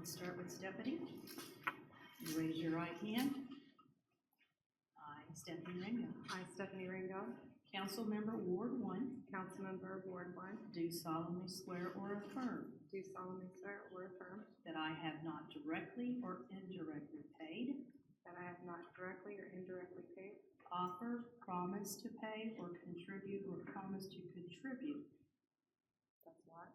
Start with Stephanie. You raise your right hand. I, Stephanie Rangel. I, Stephanie Rangel, Councilmember Ward 1. Councilmember Ward 1, Do solemnly swear or affirm do solemnly swear or affirm that I have not directly or indirectly paid, that I have not directly or indirectly paid, offer, promise to pay, or contribute or promise to contribute. that's what?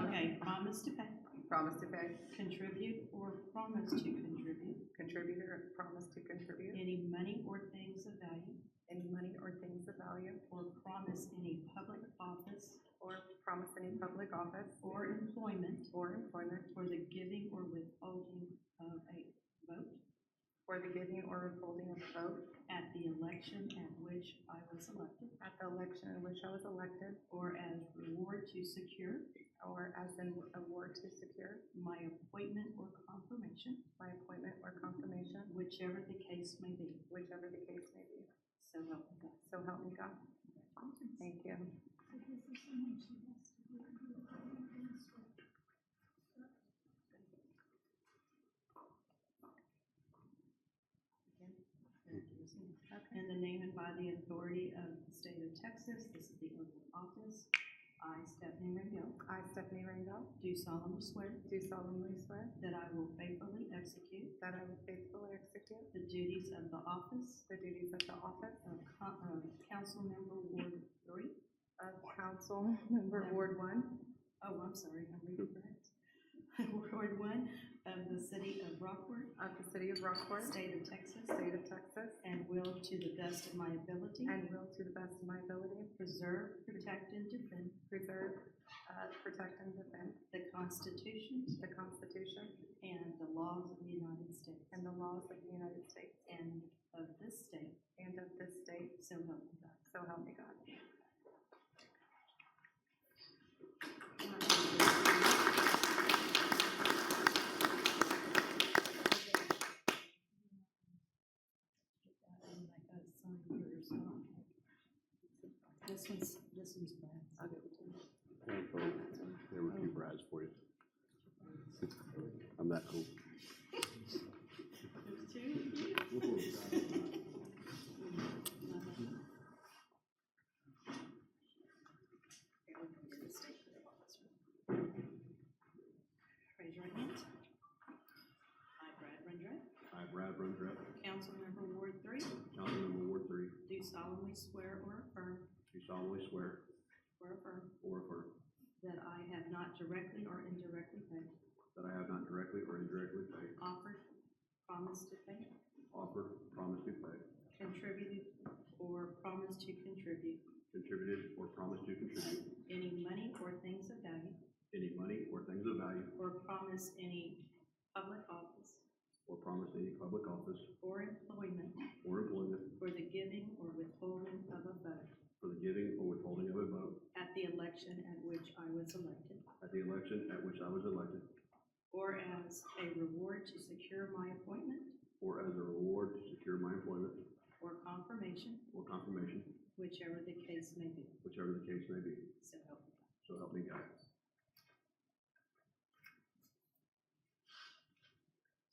Okay, promise to pay, Promise to pay, contribute, or promise to contribute contribute or promise to contribute any money or things of value, any money or things of value, or promise any public office or promise any public office or employment or employment for the giving or withholding of a vote for the giving or withholding of a vote at the election at which I was elected, at the election in which I was elected, or as reward to secure or as an award to secure my appointment or confirmation, my appointment or confirmation, whichever the case may be. whichever the case may be. So help me God. So help me God. Thank you. In the name and by the authority of the state of Texas, this is the oath of office. I, Stephanie Rangel, I, Stephanie Rangel, do solemnly swear do solemnly swear that I will faithfully execute that I will faithfully execute the duties of the office the duties of the office of Councilmember Ward 3. of Councilmember Ward 1 Oh, I'm sorry, I'm reading correct. Ward 1 of the City of Rockport, of the City of Rockport, State of Texas, State of Texas, and will to the best of my ability and will to the best of my ability preserve, protect, and defend preserve, protect, and defend the Constitution the Constitution and the laws of the United States and the laws of the United States and of this state, and of this state, so help me God. so help me God. one's Brad's. I'll give it to you. There were two Brads for you. I'm that cool. There's two. Raise your right hand. I, Brad Brundrett, I, Brad Brundrett, Councilmember Ward 3, Councilmember Ward 3, do solemnly swear or affirm do solemnly swear or affirm or affirm that I have not directly or indirectly paid, that I have not directly or indirectly paid, offered, promised to pay, offered, promised to pay, contributed, or promised to contribute contributed, or promised to contribute any money or things of value, any money or things of value, or promised any public office or promised any public office or employment or employment for the giving or withholding of a vote for the giving or withholding of a vote at the election at which I was elected, at the election at which I was elected, or as a reward to secure my appointment or as a reward to secure my employment or confirmation, or confirmation, whichever the case may be. whichever the case may be. So help me God. So help me God.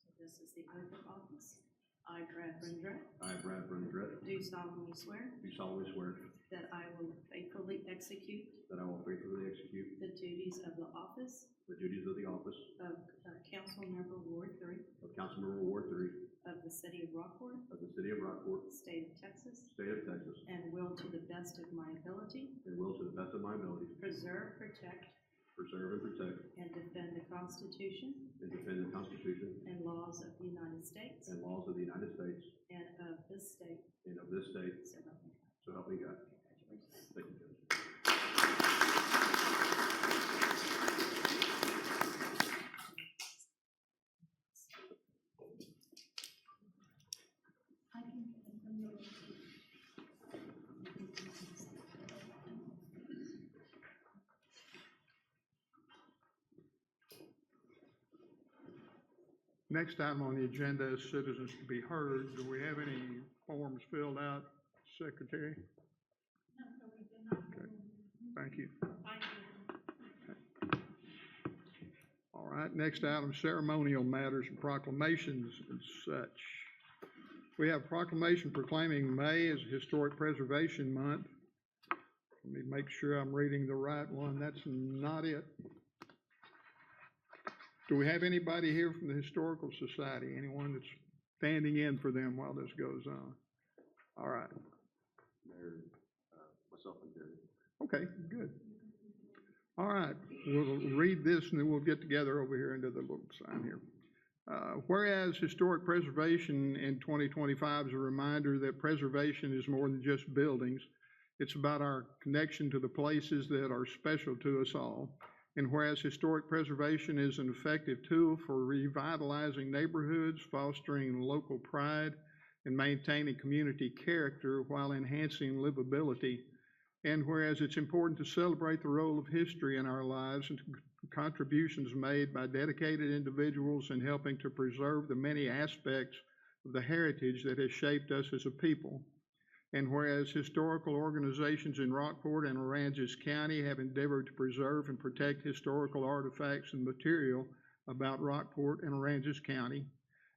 So this is the oath of office. I, Brad Brundrett, I, Brad Brundrett, do solemnly swear do solemnly swear that I will faithfully execute that I will faithfully execute the duties of the office the duties of the office of Councilmember Ward 3 of Councilmember Ward 3 of the City of Rockport, of the City of Rockport, State of Texas, State of Texas, and will to the best of my ability and will to the best of my ability preserve, protect, preserve and protect and defend the Constitution and defend the Constitution and laws of the United States and laws of the United States and of this state. and of this state. So help me God. So help me God. Congratulations. Thank you, Judge. Next item on the agenda is citizens to be heard. Do we have any forms filled out, Secretary? No, we did not. Okay, thank you. Thank you. All right, next item, ceremonial matters and proclamations and such. We have proclamation proclaiming May as Historic Preservation Month. Let me make sure I'm reading the right one. That's not it. Do we have anybody here from the Historical Society? Anyone that's standing in for them while this goes on? All right. Mayor, myself and Terry. Okay, good. All right, we'll read this and then we'll get together over here into the little sign here. Whereas historic preservation in 2025 is a reminder that preservation is more than just buildings. It's about our connection to the places that are special to us all. And whereas historic preservation is an effective tool for revitalizing neighborhoods, fostering local pride, and maintaining community character while enhancing livability. And whereas it's important to celebrate the role of history in our lives and contributions made by dedicated individuals in helping to preserve the many aspects of the heritage that has shaped us as a people. And whereas historical organizations in Rockport and Aransas County have endeavored to preserve and protect historical artifacts and material about Rockport and Aransas County.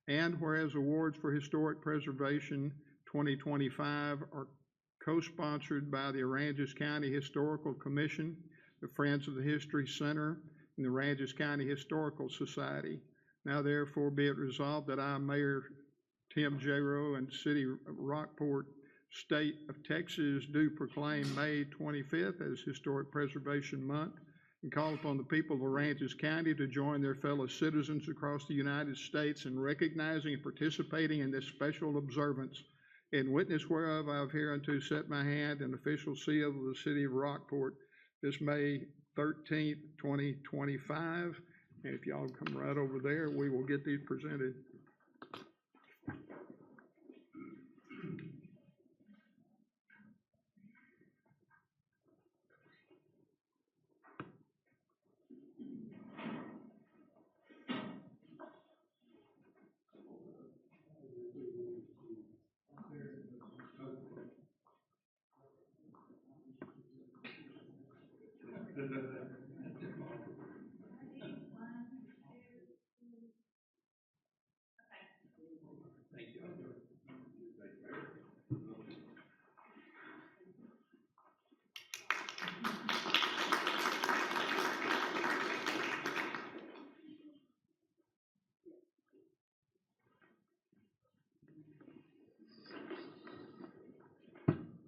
And whereas awards for historic preservation 2025 are co-sponsored by the Aransas County Historical Commission, the Friends of the History Center, and the Aransas County Historical Society. Now therefore be it resolved that I, Mayor Tim Jaro, and City of Rockport, State of Texas, do proclaim May 25th as Historic Preservation Month and call upon the people of Aransas County to join their fellow citizens across the United States in recognizing and participating in this special observance. In witness whereof I have hereunto set my hand and official seal of the City of Rockport this May 13th, 2025. And if y'all come right over there, we will get these presented.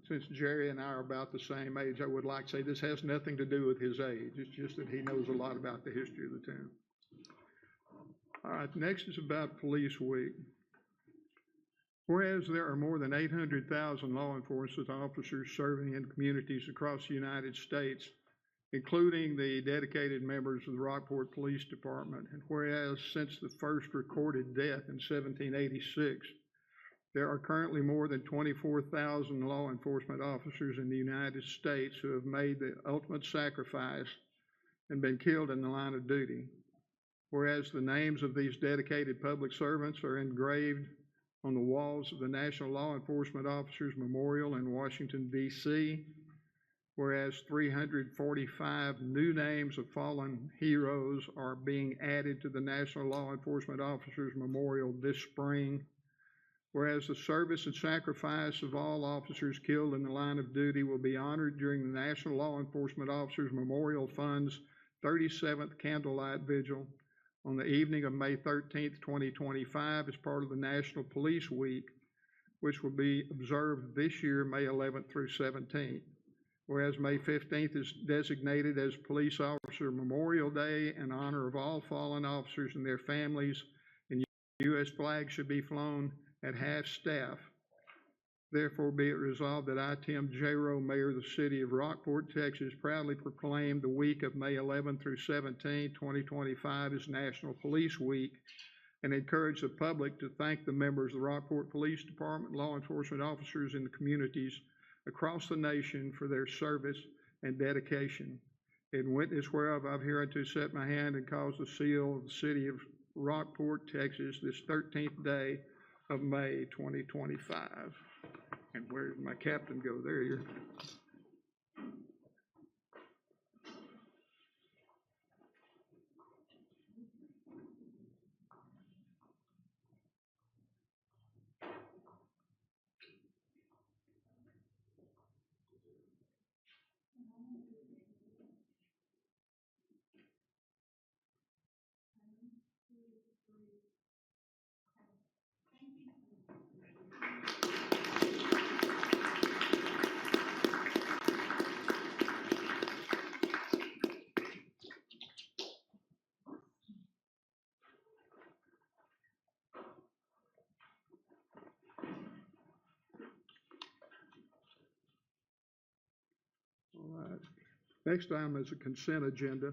since Jerry and I are about the same age, I would like to say this has nothing to do with his age. It's just that he knows a lot about the history of the town. All right, next is about Police Week. Whereas there are more than 800,000 law enforcement officers serving in communities across the United States, including the dedicated members of the Rockport Police Department, and whereas since the first recorded death in 1786, there are currently more than 24,000 law enforcement officers in the United States who have made the ultimate sacrifice and been killed in the line of duty. Whereas the names of these dedicated public servants are engraved on the walls of the National Law Enforcement Officers Memorial in Washington, D.C., whereas 345 new names of fallen heroes are being added to the National Law Enforcement Officers Memorial this spring, whereas the service and sacrifice of all officers killed in the line of duty will be honored during the National Law Enforcement Officers Memorial Fund's 37th Candlelight Vigil on the evening of May 13th, 2025, as part of the National Police Week, which will be observed this year, May 11th through 17th. Whereas May 15th is designated as Police Officer Memorial Day in honor of all fallen officers and their families, and U.S. flags should be flown at half-staff. Therefore, be it resolved that I, Tim J. Rowe, Mayor of the City of Rockport, Texas, proudly proclaim the week of May 11 through 17, 2025 as National Police Week, and encourage the public to thank the members of the Rockport Police Department, law enforcement officers in the communities across the nation for their service and dedication. In witness whereof, I've hereunto set my hand and caused the seal of the City of Rockport, Texas, this 13th day of May 2025. And where did my captain go? There you are. All right. Next item is a consent agenda.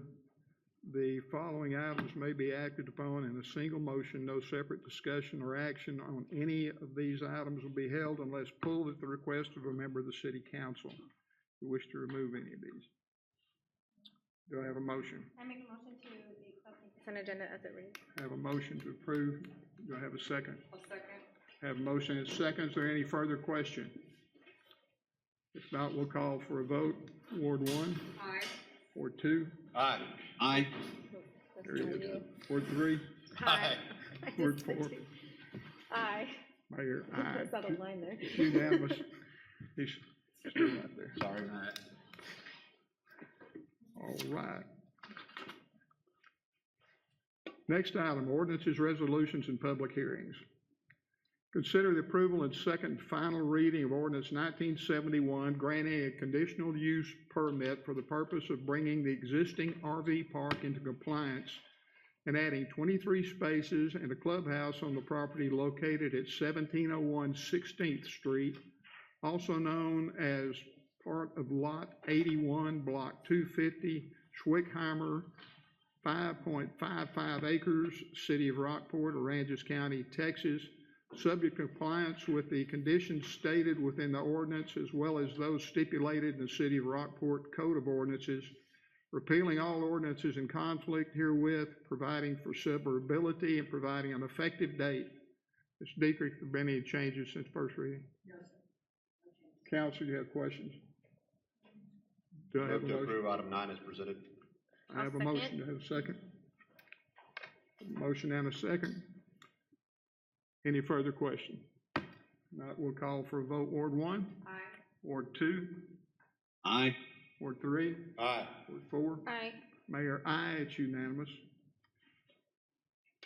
The following items may be acted upon in a single motion. No separate discussion or action on any of these items will be held unless pulled at the request of a member of the City Council who wish to remove any of these. Do I have a motion? I make a motion to accept the consent agenda as it reads. I have a motion to approve. Do I have a second? I'll second. I have a motion and a second. Is there any further question? If not, we'll call for a vote. Ward 1. Aye. Ward 2. Aye. Aye. There you go. Ward 3. Aye. Ward 4. Aye. Mayor, aye. That's out of line there. Unanimous. He's still right there. Sorry, Matt. All right. Next item, ordinances, resolutions, and public hearings. Consider the approval and second and final reading of Ordinance 1971, granting a conditional use permit for the purpose of bringing the existing RV park into compliance and adding 23 spaces and a clubhouse on the property located at 1701 16th Street, also known as part of Lot 81, Block 250, Schwickheimer, 5.55 acres, City of Rockport, Aransas County, Texas, subject to compliance with the conditions stated within the ordinance as well as those stipulated in the City of Rockport Code of Ordinances, repealing all ordinances in conflict herewith, providing for severability, and providing an effective date. Mr. Dietrich, have there been any changes since first reading? No, sir. Council, you have questions? Do I have a Move to motion? approve item 9 as presented. I have a motion. Do I have a second? Motion and a second. Any further questions? Not, we'll call for a vote. Ward 1? Aye. Ward 2? Aye. Ward 3? Aye. Ward 4? Aye. Mayor, aye. It's unanimous.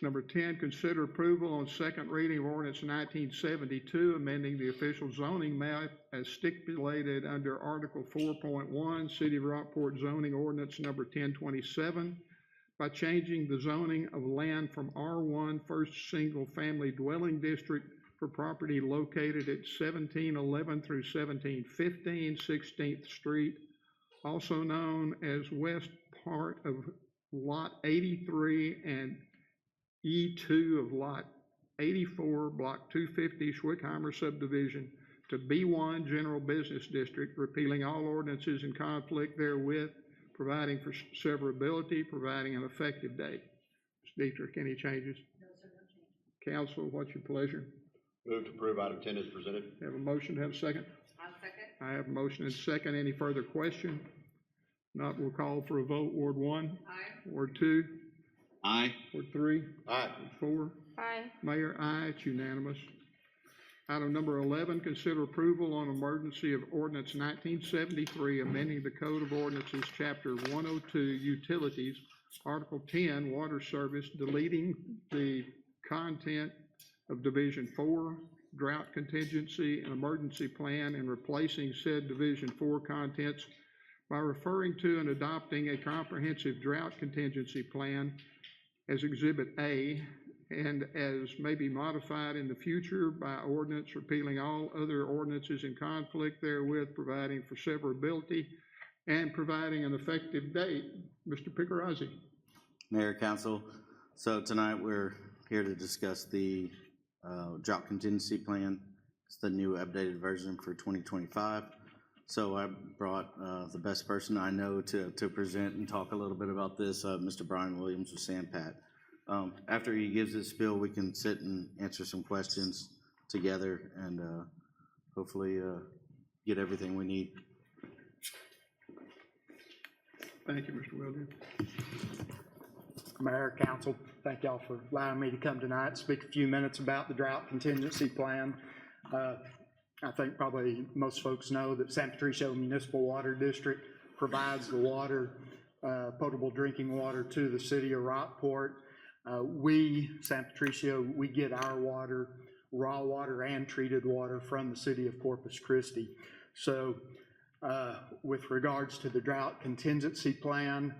Number 10, consider approval on second reading of ordinance 1972, amending the official zoning map as stipulated under Article 4.1, City of Rockport zoning ordinance number 1027, by changing the zoning of land from R1 first single-family dwelling district for property located at 1711 through 1715 16th Street, also known as west part of Lot 83 and E2 of Lot 84, Block 250, Schwickheimer subdivision, to B1 General Business District, repealing all ordinances in conflict therewith, providing for severability, providing an effective date. Ms. Dietrich, any changes? No, sir, no change. Council, what's your pleasure? Move to approve item 10 as presented. Have a motion, have a second? I'll second. I have a motion and second. Any further question? Not, we'll call for a vote. Ward 1? Aye. Ward 2? Aye. Ward 3? Aye. Ward 4? Aye. Mayor, aye, it's unanimous. Item number 11, consider approval on emergency of ordinance 1973, amending the Code of Ordinances, Chapter 102, Utilities, Article 10, Water Service, deleting the content of Division 4, Drought Contingency and Emergency Plan, and replacing said Division 4 contents by referring to and adopting a comprehensive drought contingency plan as Exhibit A, and as may be modified in the future by ordinance, repealing all other ordinances in conflict therewith, providing for severability, and providing an effective date. Mr. Picarazzi. Mayor, Council, so tonight we're here to discuss the drought contingency plan. It's the new updated version for 2025. So I brought the best person I know to present and talk a little bit about this, Mr. Brian Williams with SandPat. After he gives his spiel, we can sit and answer some questions together and hopefully get everything we need. Thank you, Mr. Williams. Mayor, Council, thank y'all for allowing me to come tonight, speak a few minutes about the drought contingency plan. I think probably most folks know that San Patricio Municipal Water District provides the water, potable drinking water to the city of Rockport. We, San Patricio, we get our water, raw water and treated water from the City of Corpus Christi. So with regards to the drought contingency plan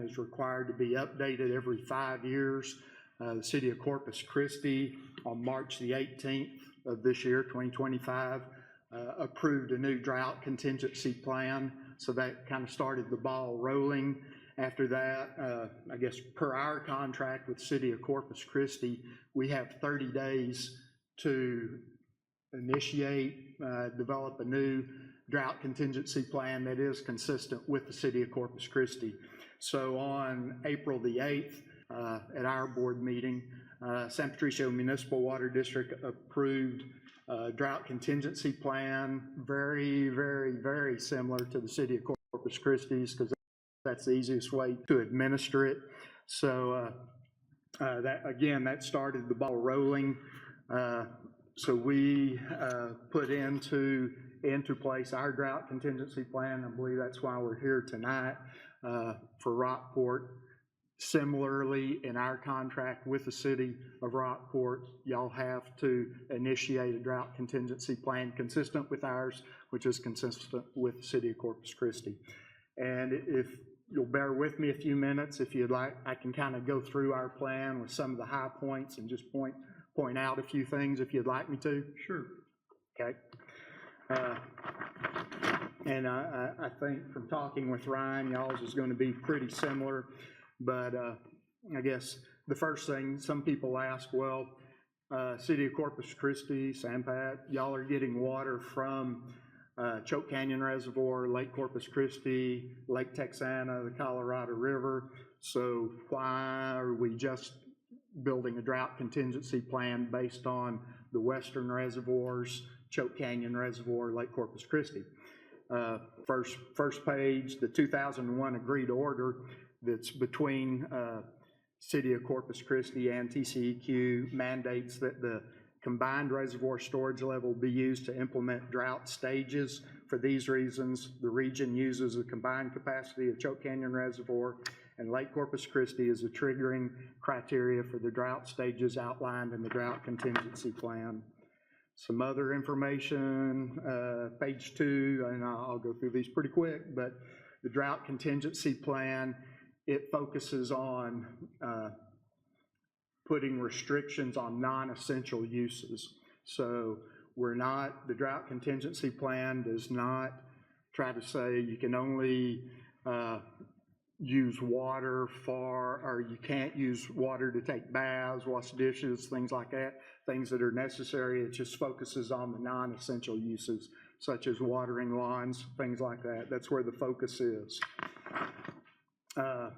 is required to be updated every 5 years. The City of Corpus Christi on March the 18th of this year, 2025, approved a new drought contingency plan. So that kind of started the ball rolling. After that, I guess per our contract with City of Corpus Christi, we have 30 days to initiate, develop a new drought contingency plan that is consistent with the City of Corpus Christi. So on April the 8th, at our board meeting, San Patricio Municipal Water District approved a drought contingency plan, very, very, very similar to the City of Corpus Christi's, because that's the easiest way to administer it. So that started the ball rolling. So we put into place our drought contingency plan. I believe that's why we're here tonight for Rockport. Similarly, in our contract with the City of Rockport, y'all have to initiate a drought contingency plan consistent with ours, which is consistent with the City of Corpus Christi. And if you'll bear with me a few minutes, if you'd like, I can kind of go through our plan with some of the high points and just point out a few things if you'd like me to. Sure. Okay. And I think from talking with Ryan, y'all's is going to be pretty similar. But I guess the first thing some people ask, well, City of Corpus Christi, SandPat, y'all are getting water from Choke Canyon Reservoir, Lake Corpus Christi, Lake Texana, the Colorado River. So why are we just building a drought contingency plan based on the western reservoirs, Choke Canyon Reservoir, Lake Corpus Christi? First page, the 2001 agreed order that's between City of Corpus Christi and TCEQ mandates that the combined reservoir storage level be used to implement drought stages. For these reasons, the region uses the combined capacity of Choke Canyon Reservoir and Lake Corpus Christi is the triggering criteria for the drought stages outlined in the drought contingency plan. Some other information, page 2, and I'll go through these pretty quick, but the drought contingency plan, it focuses on putting restrictions on non-essential uses. So the drought contingency plan does not try to say you can only use water or you can't use water to take baths, wash dishes, things like that, things that are necessary. It just focuses on the non-essential uses, such as watering lawns, things like that. That's where the focus is. Going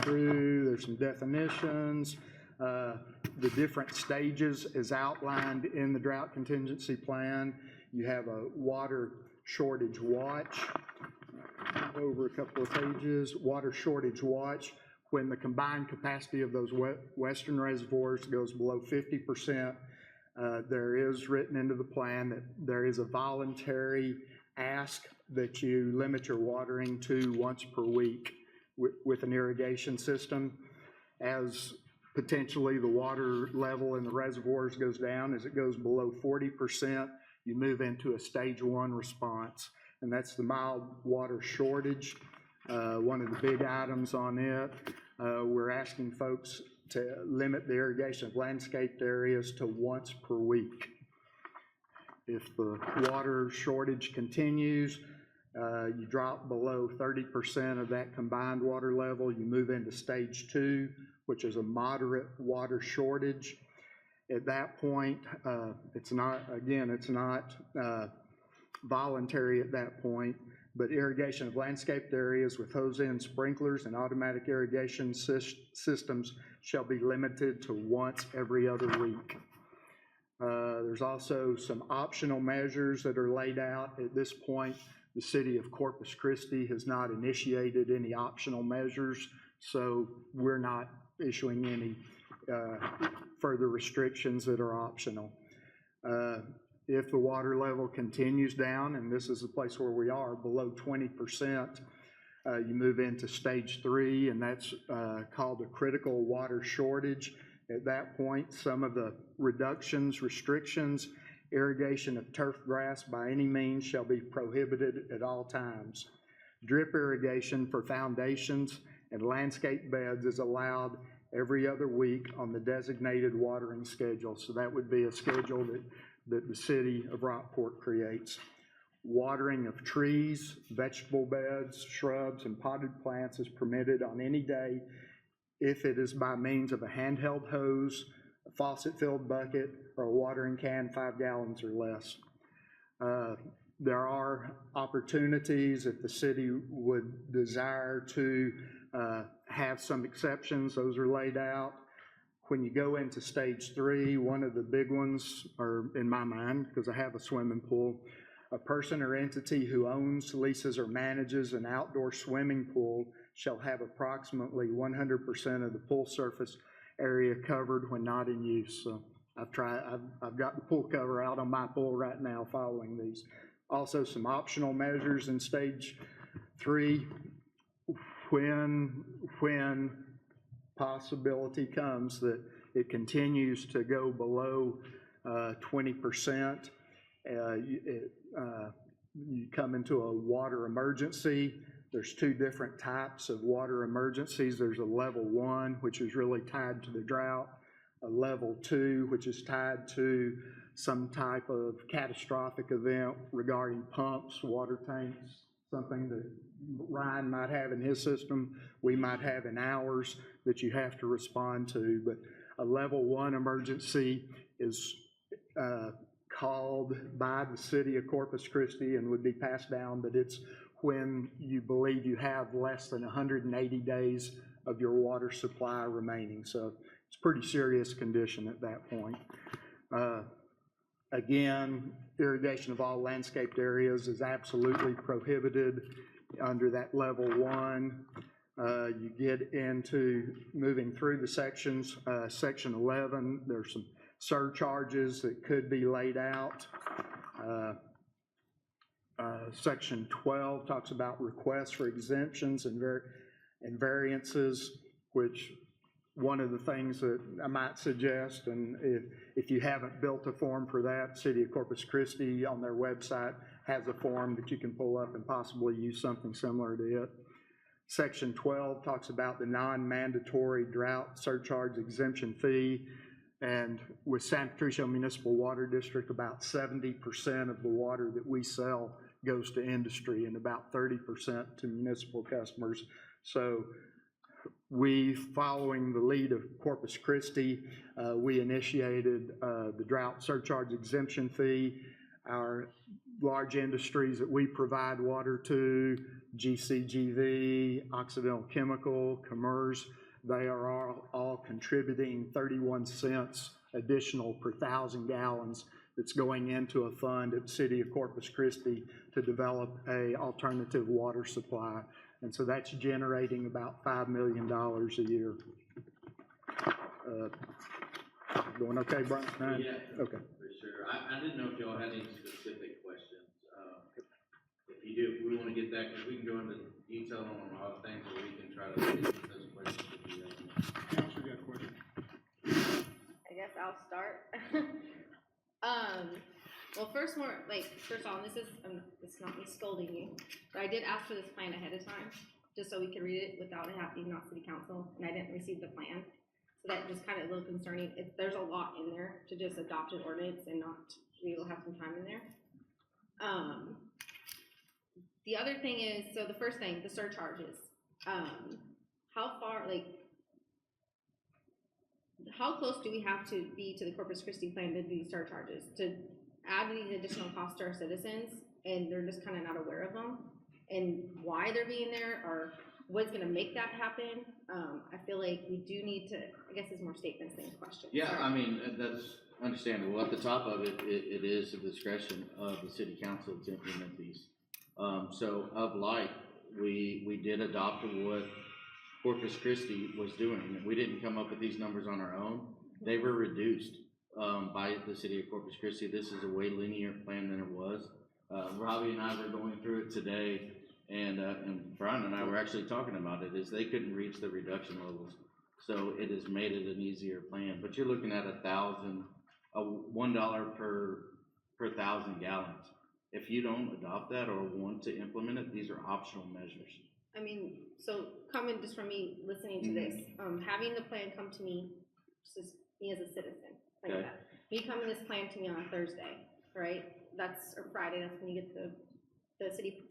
through, there's some definitions. The different stages is outlined in the drought contingency plan. You have a water shortage watch. Over a couple of pages, water shortage watch. When the combined capacity of those western reservoirs goes below 50%, there is written into the plan that there is a voluntary ask that you limit your watering to once per week with an irrigation system. As potentially the water level in the reservoirs goes down, as it goes below 40%, you move into a stage 1 response, and that's the mild water shortage. One of the big items on it, we're asking folks to limit the irrigation of landscaped areas to once per week. If the water shortage continues, you drop below 30% of that combined water level, you move into stage 2, which is a moderate water shortage. At that point, it's not voluntary at that point, but irrigation of landscaped areas with hose-end sprinklers and automatic irrigation systems shall be limited to once every other week. There's also some optional measures that are laid out. At this point, the City of Corpus Christi has not initiated any optional measures, so we're not issuing any further restrictions that are optional. If the water level continues down, and this is the place where we are, below 20%, you move into stage 3, and that's called a critical water shortage. At that point, some of the restrictions, irrigation of turf grass by any means shall be prohibited at all times. Drip irrigation for foundations and landscape beds is allowed every other week on the designated watering schedule. So that would be a schedule that the City of Rockport creates. Watering of trees, vegetable beds, shrubs, and potted plants is permitted on any day if it is by means of a handheld hose, a faucet-filled bucket, or a watering can 5 gallons or less. There are opportunities if the city would desire to have some exceptions. Those are laid out. When you go into stage 3, one of the big ones, or in my mind, because I have a swimming pool, a person or entity who owns, leases, or manages an outdoor swimming pool shall have approximately 100% of the pool surface area covered when not in use. So I've got the pool cover out on my pool right now following these. Also, some optional measures in stage 3. When possibility comes that it continues to go below 20%, you come into a water emergency. There's 2 different types of water emergencies. There's a level 1, which is really tied to the drought, a level 2, which is tied to some type of catastrophic event regarding pumps, water tanks, something that Ryan might have in his system, we might have in ours, that you have to respond to. But a level 1 emergency is called by the City of Corpus Christi and would be passed down, but it's when you believe you have less than 180 days of your water supply remaining. So it's a pretty serious condition at that point. Again, irrigation of all landscaped areas is absolutely prohibited under that level 1. You get into moving through the sections. Section 11, there's some surcharges that could be laid out. Section 12 talks about requests for exemptions and and variances, which one of the things that I might suggest, and if you haven't built a form for that, City of Corpus Christi on their website has a form that you can pull up and possibly use something similar to it. Section 12 talks about the non-mandatory drought surcharge exemption fee, and with San Patricio Municipal Water District, about 70% of the water that we sell goes to industry and about 30% to municipal customers. So we, following the lead of Corpus Christi, we initiated the drought surcharge exemption fee. Our large industries that we provide water to, GCGV, Occidental Chemical, Commerce, they are all contributing 31 cents additional per 1,000 gallons that's going into a fund at the City of Corpus Christi to develop a alternative water supply. And so that's generating about $5 million a year. Going okay, Brian? Yeah. Okay. For sure. I didn't know if y'all had any specific questions. If you do, we want to get that, because we can go into detail on a lot of things, or we can try to get those questions if you have them. Council, got a question? I guess I'll start. Well, first of all, this is not me scolding you, but I did ask for this plan ahead of time, just so we could read it without it having not city council, and I didn't receive the plan. So that just kind of a little concerning. There's a lot in there to just adopt an ordinance and not, we will have some time in there. The other thing is, so the first thing, the surcharges. How close do we have to be to the Corpus Christi plan to do these surcharges, to add these additional costs to our citizens, and they're just kind of not aware of them, and why they're being there, or what's going to make that happen? I feel like we do need to, I guess it's more statements than questions. Yeah, Sorry. I mean, that's understandable. At the top of it, it is the discretion of the city council to implement these. So of like, we did adopt what Corpus Christi was doing. We didn't come up with these numbers on our own. They were reduced by the City of Corpus Christi. This is a way linear plan than it was. Robbie and I were going through it today, and Brian and I were actually talking about it, is they couldn't reach the reduction levels. So it has made it an easier plan. But you're looking at $1 per 1,000 gallons. If you don't adopt that or want to implement it, these are optional measures. I mean, so coming just from me listening to this, having the plan come to me, just me as a citizen, like Okay. that. Me coming this plan to me on a Thursday, right? Or Friday, that's when you get the city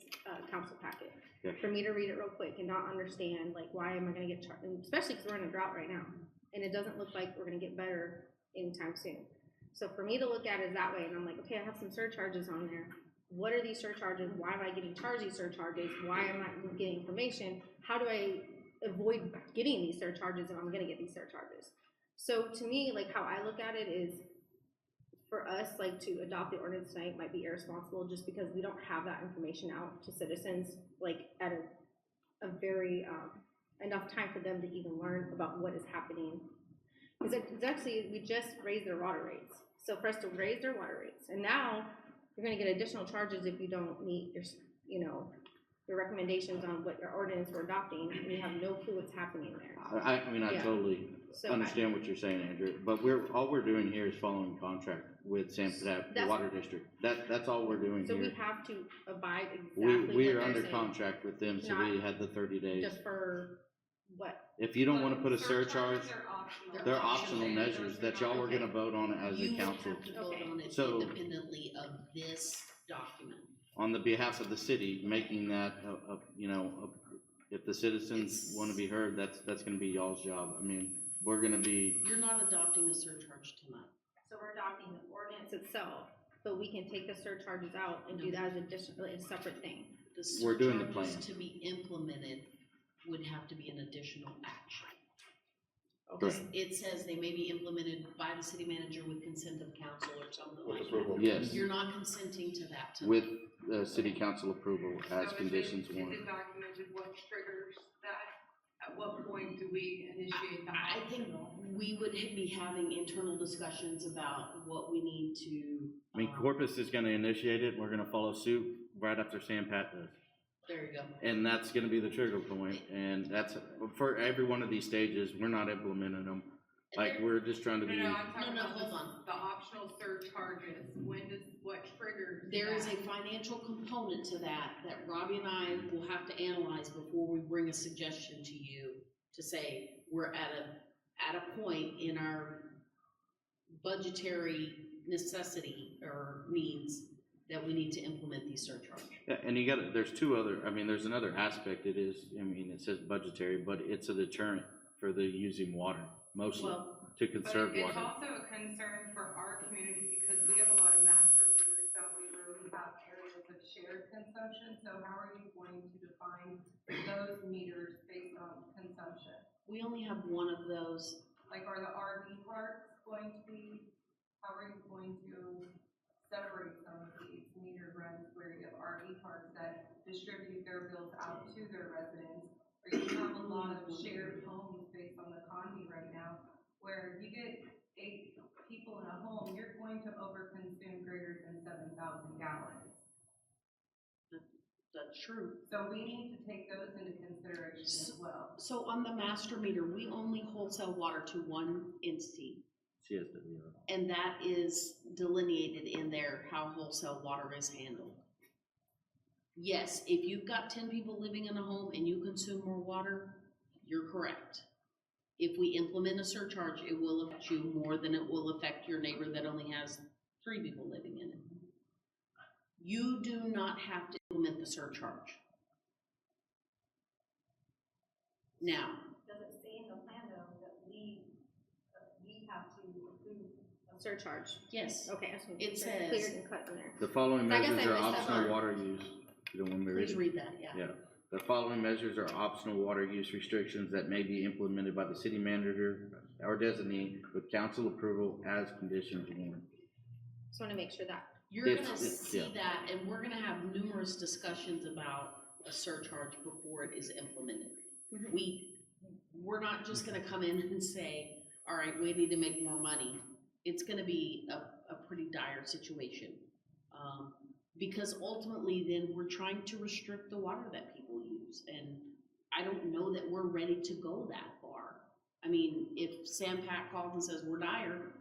council packet. Okay. For me to read it real quick and not understand, like, why am I gonna get charged, especially because we're in a drought right now, and it doesn't look like we're gonna get better anytime soon. So for me to look at it that way, and I'm like, okay, I have some surcharges on there. What are these surcharges? Why am I getting charged these surcharges? Why am I getting information? How do I avoid getting these surcharges if I'm gonna get these surcharges? So to me, like, how I look at it is, for us, like, to adopt the ordinance tonight might be irresponsible just because we don't have that information out to citizens, like, at a very, enough time for them to even learn about what is happening. Because it's actually, we just raised their water rates. So for us to raise their water rates, and now you're gonna get additional charges if you don't meet your, your recommendations on what your ordinance we're adopting, and you have no clue what's happening there. I Yeah. totally understand what you're saying, Andrew, but all we're doing here is following contract with San Patricio Water District. That's all we're doing So here. we have to abide exactly We are what under they're saying. contract with them, so we had the 30 days. Defer what? If you don't want to put a surcharge, Surcharges they're optional measures that y'all were gonna vote on as a You council. have to vote Okay. on it So- independently of this document. On the behalf of the city, making that, if the citizens want to be heard, that's gonna be y'all's job. I mean, we're gonna be, You're not adopting a surcharge tonight. So we're adopting the ordinance itself, but we can take the surcharges out and do that as a separate thing. The We're doing the surcharges plan. to be implemented would have to be an additional action. Correct. It says they may be implemented by the city manager with consent of council or something like approval. that. yes, You're not consenting to that tonight. with city council approval as conditions Is one. it documented what triggers that? At what point do we initiate the I think we would be having internal discussions about what we need to. I mean, Corpus is gonna initiate it, and we're gonna follow suit right after San Pat does. There you go. And that's gonna be the trigger point, and that's, for every one of these stages, we're not implementing them. Like, we're just trying to be, No, I'm talking No, about hold on. the optional surcharges, what triggers There is a that? financial component to that Robbie and I will have to analyze before we bring a suggestion to you to say, we're at a point in our budgetary necessity or needs that we need to implement these surcharges. yeah, and you gotta, there's two other, I mean, there's another aspect. It is, I mean, it says budgetary, but it's a deterrent for the using water, mostly, Well, to But conserve it's water. also a concern for our community because we have a lot of master meters, don't we, where we have areas of shared consumption, so how are you going to define those meters based on consumption? we only have one of those. Like, are the RV parks going to be, how are you going to separate some of these meter runs where you have RV parks that distribute their bills out to their residents? Or you have a lot of shared homes based on the economy right now, where you get 8 people in a home, you're going to overconsume greater than 7,000 gallons. That's true. So we need to take those into consideration as well. So on the master meter, we only wholesale water to one entity, CSW. and that is delineated in there how wholesale water is handled. Yes, if you've got 10 people living in a home and you consume more water, you're correct. If we implement a surcharge, it will affect you more than it will affect your neighbor that only has 3 people living in it. You do not have to implement the surcharge. Now, Does it say in the plan though that we have to approve a surcharge? yes, Okay, I just want It to make sure says- it's clear and cut in there. The following I guess measures I are missed that optional part. water use. You don't want me to read please it? read that, yeah. Yeah. The following measures are optional water use restrictions that may be implemented by the city manager or designee with council approval as conditions warned. Just want to make sure that. You're It's- gonna it's- see yeah. that, and we're gonna have numerous discussions about a surcharge before it is implemented. Mhm. We're not just gonna come in and say, all right, we need to make more money. It's gonna be a pretty dire situation. Because ultimately then we're trying to restrict the water that people use, and I don't know that we're ready to go that far. I mean, if Sam Pat calls and says, we're dire,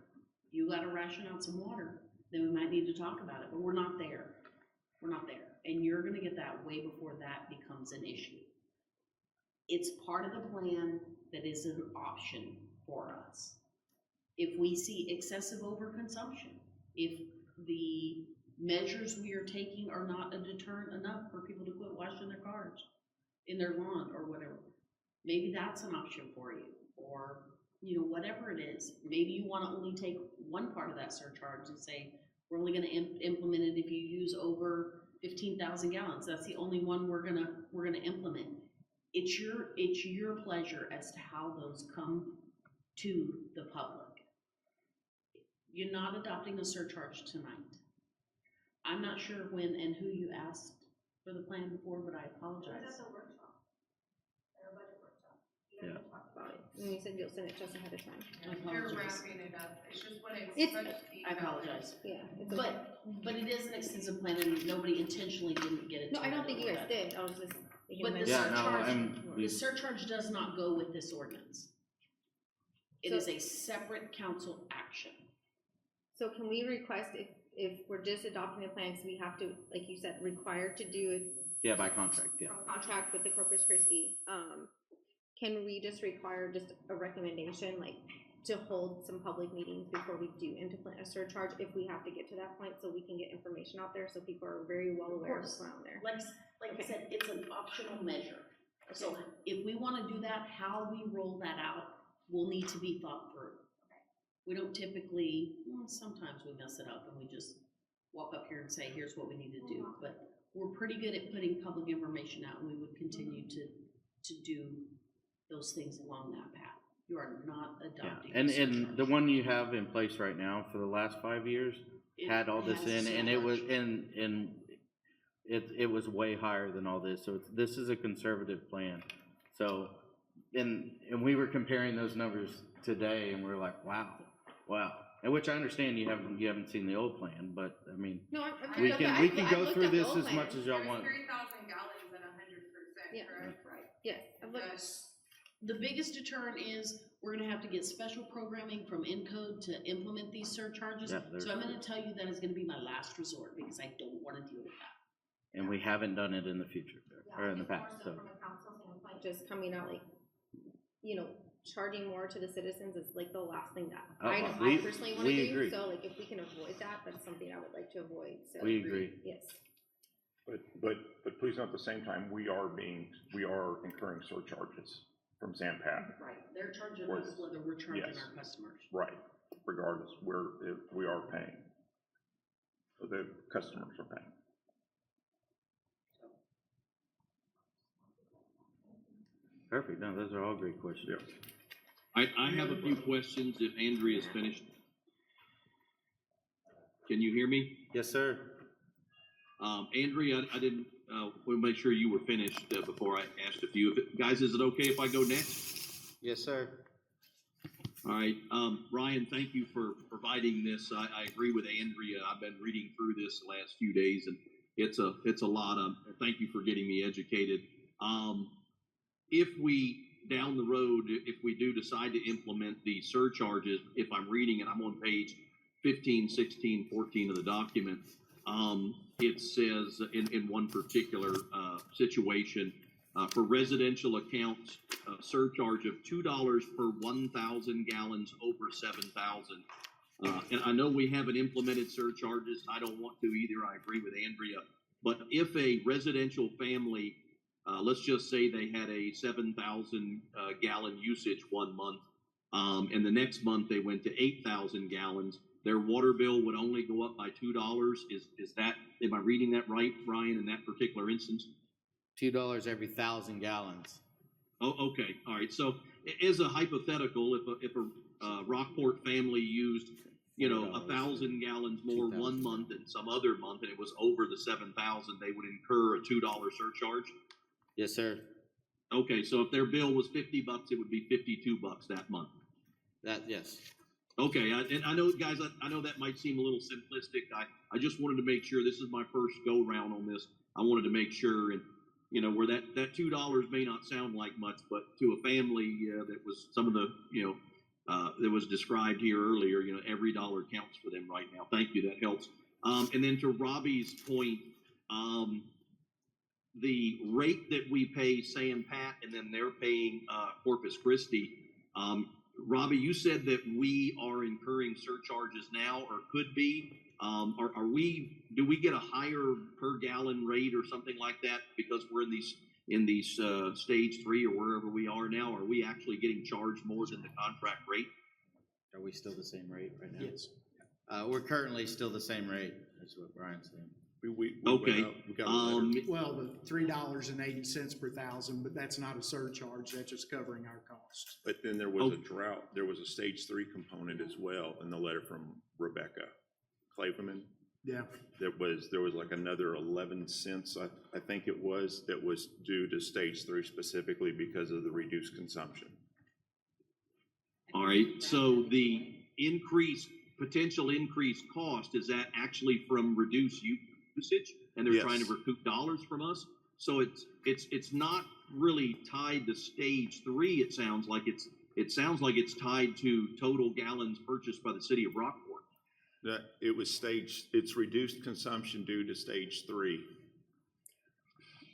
you gotta ration out some water, then we might need to talk about it, but we're not there. We're not there, and you're gonna get that way before that becomes an issue. It's part of the plan that is an option for us. If we see excessive overconsumption, if the measures we are taking are not a deterrent enough for people to quit washing their cars in their lawn or whatever, maybe that's an option for you, or, you know, whatever it is. Maybe you wanna only take one part of that surcharge and say, we're only gonna implement it if you use over 15,000 gallons. That's the only one we're gonna implement. It's your pleasure as to how those come to the public. You're not adopting a surcharge tonight. I'm not sure when and who you asked for the plan before, but I apologize. That's a workshop, or a budget workshop. Yeah. You talk about it, and you said you'll send it to us ahead of time. I You're apologize. wrapping it up, it's just when it's It's- such detail. I apologize. Yeah. It's okay. But it is an extensive plan and nobody intentionally didn't get it. No, to I don't where think they you were guys at. did, I was just. thinking But the maybe- Yeah, no, surcharge, we- the surcharge does not go with this ordinance. It So- is a separate council action. So can we request if we're just adopting the plan, so we have to, like you said, required to do Yeah, by contract, a yeah. contract with the Corpus Christi, can we just require just a recommendation, like, to hold some public meetings before we do implement a surcharge, if we have to get to that point, so we can get information out there, so people are very well aware of what's going on there? Like I Okay. said, it's an optional measure. So if we wanna do that, how we roll that out will need to be thought through. We don't typically, well, sometimes we mess it up and we just walk up here and say, here's what we need to do. But we're pretty good at putting public information out, and we would continue to do those things along that path. You are not Yeah, adopting a and surcharge. the one you have in place right now for the last 5 years It had all this has in, so and it was, much. and it was way higher than all this, so this is a conservative plan. So, and we were comparing those numbers today, and we're like, wow, and which I understand you haven't seen the old plan, but, I mean, No, I'm we good with that. can I go looked through at the this old as plan. much as y'all There's want. 3,000 gallons and Yeah. correct? Right. Yes, I've looked- Yes. The biggest deterrent is we're gonna have to get special programming from Encode to implement these surcharges. Yeah, there's- So I'm gonna tell you that is gonna be my last resort because I don't wanna deal with that. And we haven't done it in the future, or in the it's more past, so so. from a council standpoint, just coming out like, you know, charging more to the citizens is like the last thing that I know I personally wanna we do. agree. So like if we can avoid that, that's something I would like to avoid, so. We agree. Yes. But please note at the same time, we are incurring surcharges from Zampat, Right. They're charging Or- us whether we're charging yes. our customers. right, regardless, we are paying. So the customers are paying. Perfect, no, those are all great questions. Yeah. I have a few questions if Andrea's finished. Can you hear me? Yes, sir. Andrea, I didn't, we'll make sure you were finished before I asked a few. Guys, is it okay if I go next? Yes, sir. All right, Ryan, thank you for providing this. I agree with Andrea. I've been reading through this the last few days, and it's a lot of, thank you for getting me educated. If we, down the road, if we do decide to implement the surcharges, if I'm reading it, I'm on page 15, 16, 14 of the document. It says in one particular situation, for residential accounts, a surcharge of $2 per 1,000 gallons over 7,000. And I know we haven't implemented surcharges. I don't want to either. I agree with Andrea. But if a residential family, let's just say they had a 7,000 gallon usage one month, and the next month they went to 8,000 gallons, their water bill would only go up by $2. Is that, am I reading that right, Ryan, in that particular instance? $2 every 1,000 gallons. Oh, okay, all right. So as a hypothetical, if a Rockport family used, you know, 1,000 gallons more 2,000. one month and some other month, and it was over the 7,000, they would incur a $2 surcharge? Yes, sir. Okay, so if their bill was $50, it would be $52 that month. Yes. Okay, and I know, guys, I know that might seem a little simplistic. I just wanted to make sure, this is my first go round on this. I wanted to make sure, and you know, where that $2 may not sound like much, but to a family that was some of the, you know, that was described here earlier, you know, every dollar counts for them right now. Thank you, that helps. And then to Robbie's point, the rate that we pay Sam Pat and then they're paying Corpus Christi, Robbie, you said that we are incurring surcharges now or could be. Do we get a higher per gallon rate or something like that because we're in these stage 3 or wherever we are now? Are we actually getting charged more than the contract rate? Are we still the same rate right now? Yes. We're currently still the same rate, that's what Brian's saying. We Okay. went up. We got a letter. Well, the $3.80 per thousand, but that's not a surcharge, that's just covering our costs. But then there was a drought, there was a stage 3 component as well in the letter from Rebecca Claverman. Yeah, There was like another 11 cents, I think it was, that was due to stage 3 specifically because of the reduced consumption. All right, so the potential increased cost, is that actually from reduced usage? And they're Yes. trying to recoup dollars from us? So it's not really tied to stage 3, it sounds like it's tied to total gallons purchased by the city of Rockport. It's reduced consumption due to stage 3.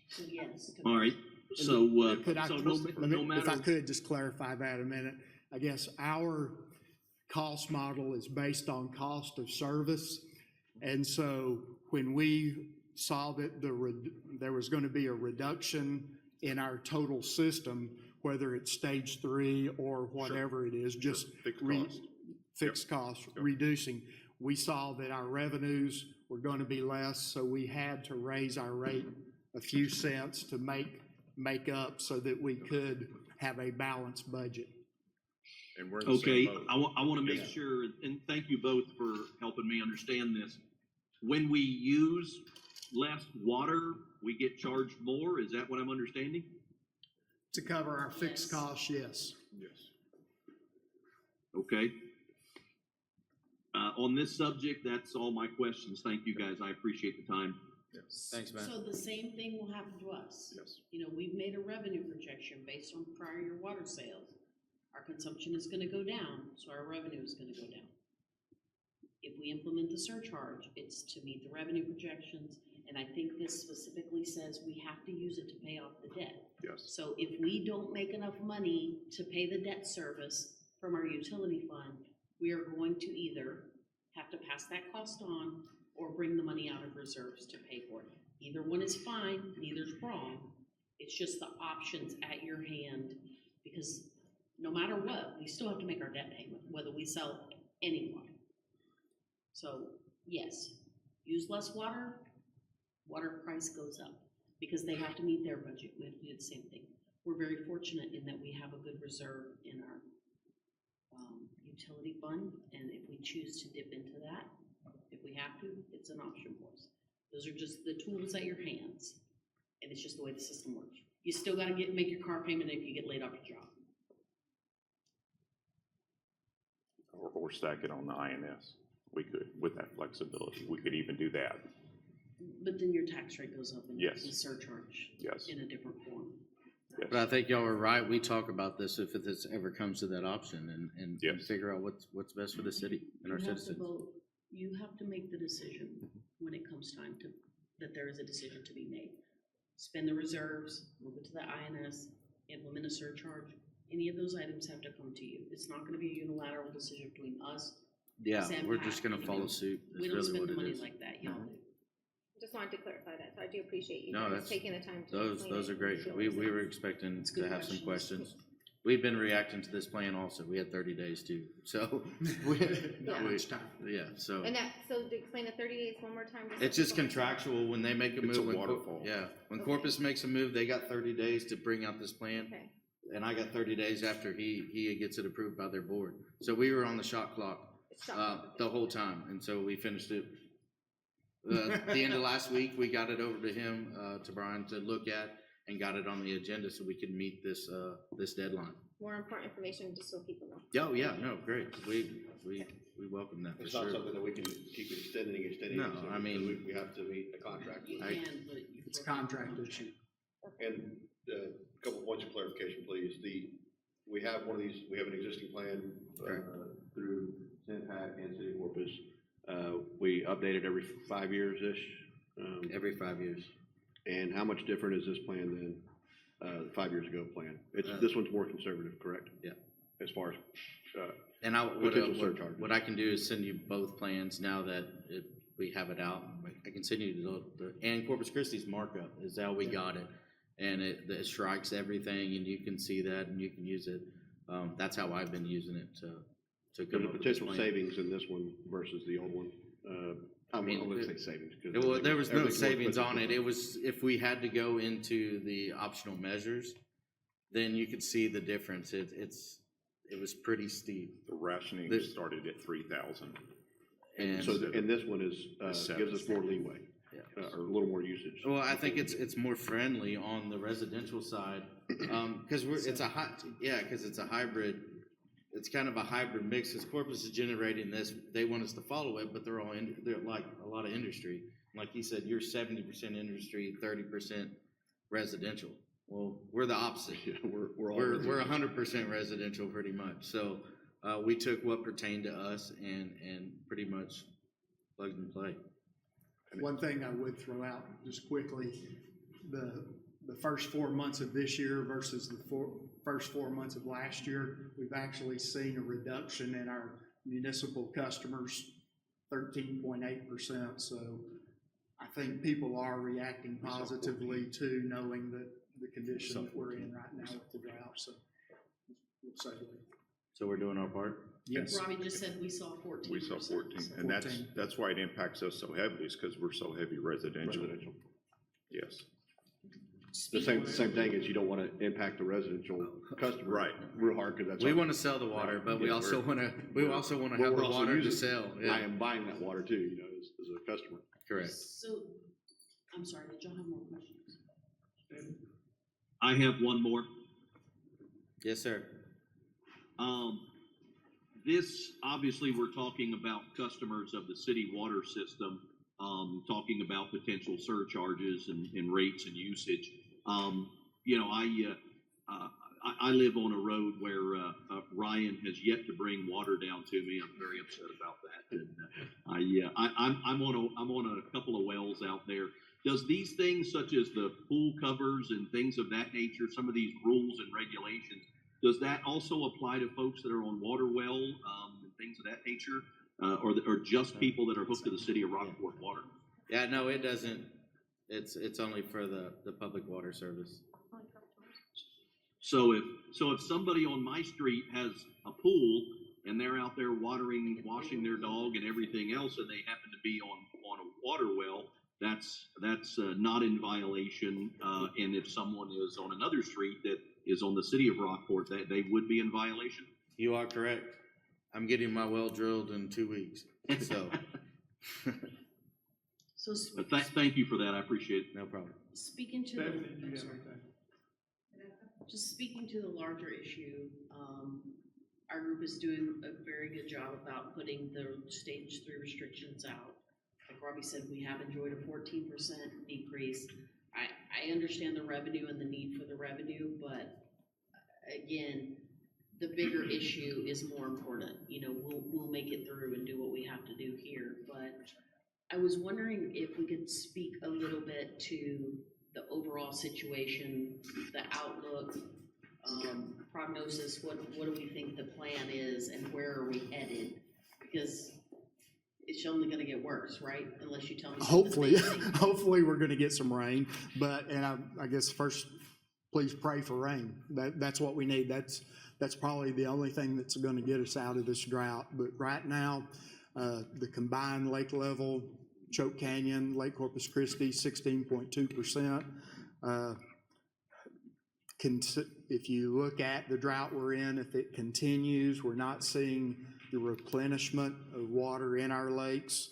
So yes. All right, so, could I, so if I could just clarify that a minute, I guess our cost model is based on cost of service. And so when we saw that there was going to be a reduction in our total system, whether it's stage 3 or whatever it is, just fixed costs reducing, we saw that our revenues were going to be less, so we had to raise our rate a few cents to make up so that we could have a balanced budget. And we're in the okay, same boat. I want to make sure, and thank you both for helping me understand this. When we use less water, we get charged more, is that what I'm understanding? To cover our fixed costs, yes. Yes. Okay. On this subject, that's all my questions. Thank you, guys. I appreciate the time. Thanks, Matt. So the same thing will happen to us. Yes. You know, we've made a revenue projection based on prior year water sales. Our consumption is gonna go down, so our revenue is gonna go down. If we implement the surcharge, it's to meet the revenue projections, and I think this specifically says we have to use it to pay off the debt. Yes. So if we don't make enough money to pay the debt service from our utility fund, we are going to either have to pass that cost on or bring the money out of reserves to pay for it. Either one is fine, neither's wrong. It's just the options at your hand, because no matter what, we still have to make our debt payment, whether we sell any water. So, yes, use less water, water price goes up, because they have to meet their budget. We have to do the same thing. We're very fortunate in that we have a good reserve in our utility fund, and if we choose to dip into that, if we have to, it's an option for us. Those are just the tools at your hands, and it's just the way the system works. You still gotta make your car payment if you get laid off your job. Or stack it on the INS. We could, with that flexibility, we could even do that. But then your tax rate goes up and Yes. the surcharge Yes. in a different form. Yes. But I think y'all are right. We talk about this if this ever comes to that option and Yes. figure out what's best for the city and our You have to citizens. vote, you have to make the decision when it comes time to, that there is a decision to be made. Spend the reserves, move it to the INS, implement a surcharge. Any of those items have to come to you. It's not gonna be a unilateral decision between us. Yeah, Sam we're Pat, just gonna you follow know, suit. We That's don't really spend what the it money is. like that, y'all do. Just wanted to clarify that, so I do appreciate you No, guys that's- taking the time to Those explain are it. great. Sure. We were expecting It's good to have some questions. questions. We've been reacting to this plan also. We had 30 days too. So, Not Yeah. much time. yeah, so. And that, so to explain the 30 days one more time. It's just contractual when they make a move. It's a when waterfall. Yeah, when Okay. Corpus makes a move, they got 30 days to bring out this plan. Okay, And I got 30 days after he gets it approved by their board. So we were on the shot clock, it's shocking. the whole time, and so we finished it. The end of last week, we got it over to him, to Brian to look at and got it on the agenda so we could meet this deadline. More important information, just so people know. Oh, yeah, no, great. We welcome that for It's not sure. something that we can keep extending. No, I mean- because we have to meet the contract. You I- can, but you. It's a contract issue. And a couple points of clarification, please. We have one of these, we have an existing plan Correct. through St. Pat and City of Corpus. We update it every 5 years-ish. Every 5 years. And how much different is this plan than the 5 years ago plan? This one's more conservative, correct? Yeah. As far as, And Potential surcharge. what I can do is send you both plans now that we have it out. I can send you and Corpus Christi's markup is how we got it. And it strikes everything and you can see that and you can use it. That's how I've been using it to there's come a up with this potential plan. savings in this one versus the old one. I mean, I'm gonna say savings. 'cause Well, there was no everything's more savings on it. expensive. It was, if we had to go into the optional measures, then you could see the difference. It was pretty steep. The rationing There's- started at 3,000. And So, and this one is, gives us more leeway, Yeah. or a little more usage. Well, I think it's more friendly on the residential side, because it's a hybrid. It's kind of a hybrid mix. Because Corpus is generating this, they want us to follow it, but they're like a lot of industry. Like you said, you're 70% industry, 30% residential. Well, we're the opposite. Yeah, we're all. We're 100% residential pretty much. So we took what pertained to us and pretty much plugged and play. One thing I would throw out just quickly, the first 4 months of this year versus the first 4 months of last year, we've actually seen a reduction in our municipal customers, 13.8%. So I think people are reacting positively to knowing that the condition that we're in right now with the drought. So we'll say that. So we're doing our part? Yes. Robbie just said we saw 14%. We saw 14, so- and 14. that's why it impacts us so heavily, is because we're so heavy residential. Yes. The same thing is you don't wanna impact the residential customer. Right. Real hard, cause that's. We want to sell the water, but we Yeah, also want to we're have the also water to using- sell. I Yeah, am buying that water too, as a customer. correct. So, I'm sorry, did y'all have more questions? I have one more. Yes, sir. This, obviously, we're talking about customers of the city water system. talking about potential surcharges and rates and usage. You know, I live on a road where Ryan has yet to bring water down to me. I'm very upset about that. And I'm on a couple of wells out there. Does these things, such as the pool covers and things of that nature, some of these rules and regulations, does that also apply to folks that are on water well and things of that nature, or just people that are hooked to the city of Rockport water? Yeah, no, it doesn't. It's only for the public water service. So if somebody on my street has a pool and they're out there watering, washing their dog and everything else, and they happen to be on a water well, that's not in violation. And if someone is on another street that is on the city of Rockport, that they would be in violation. You are correct. I'm getting my well drilled in 2 weeks, so. So Thank you for that. I appreciate it. No problem. speaking to just speaking to the larger issue, our group is doing a very good job about putting the stage 3 restrictions out. Like Robbie said, we have enjoyed a 14% decrease. I understand the revenue and the need for the revenue, but again, the bigger issue is more important. You know, we'll make it through and do what we have to do here. But I was wondering if we could speak a little bit to the overall situation, the outlook, prognosis. What do we think the plan is, and where are we headed? Because it's only going to get worse, right? Unless you tell me. Hopefully we're going to get some rain, and I guess first, please pray for rain. That's what we need. That's probably the only thing that's going to get us out of this drought. But right now, the combined lake level, Choke Canyon, Lake Corpus Christi, 16.2%. If you look at the drought we're in, if it continues, we're not seeing the replenishment of water in our lakes.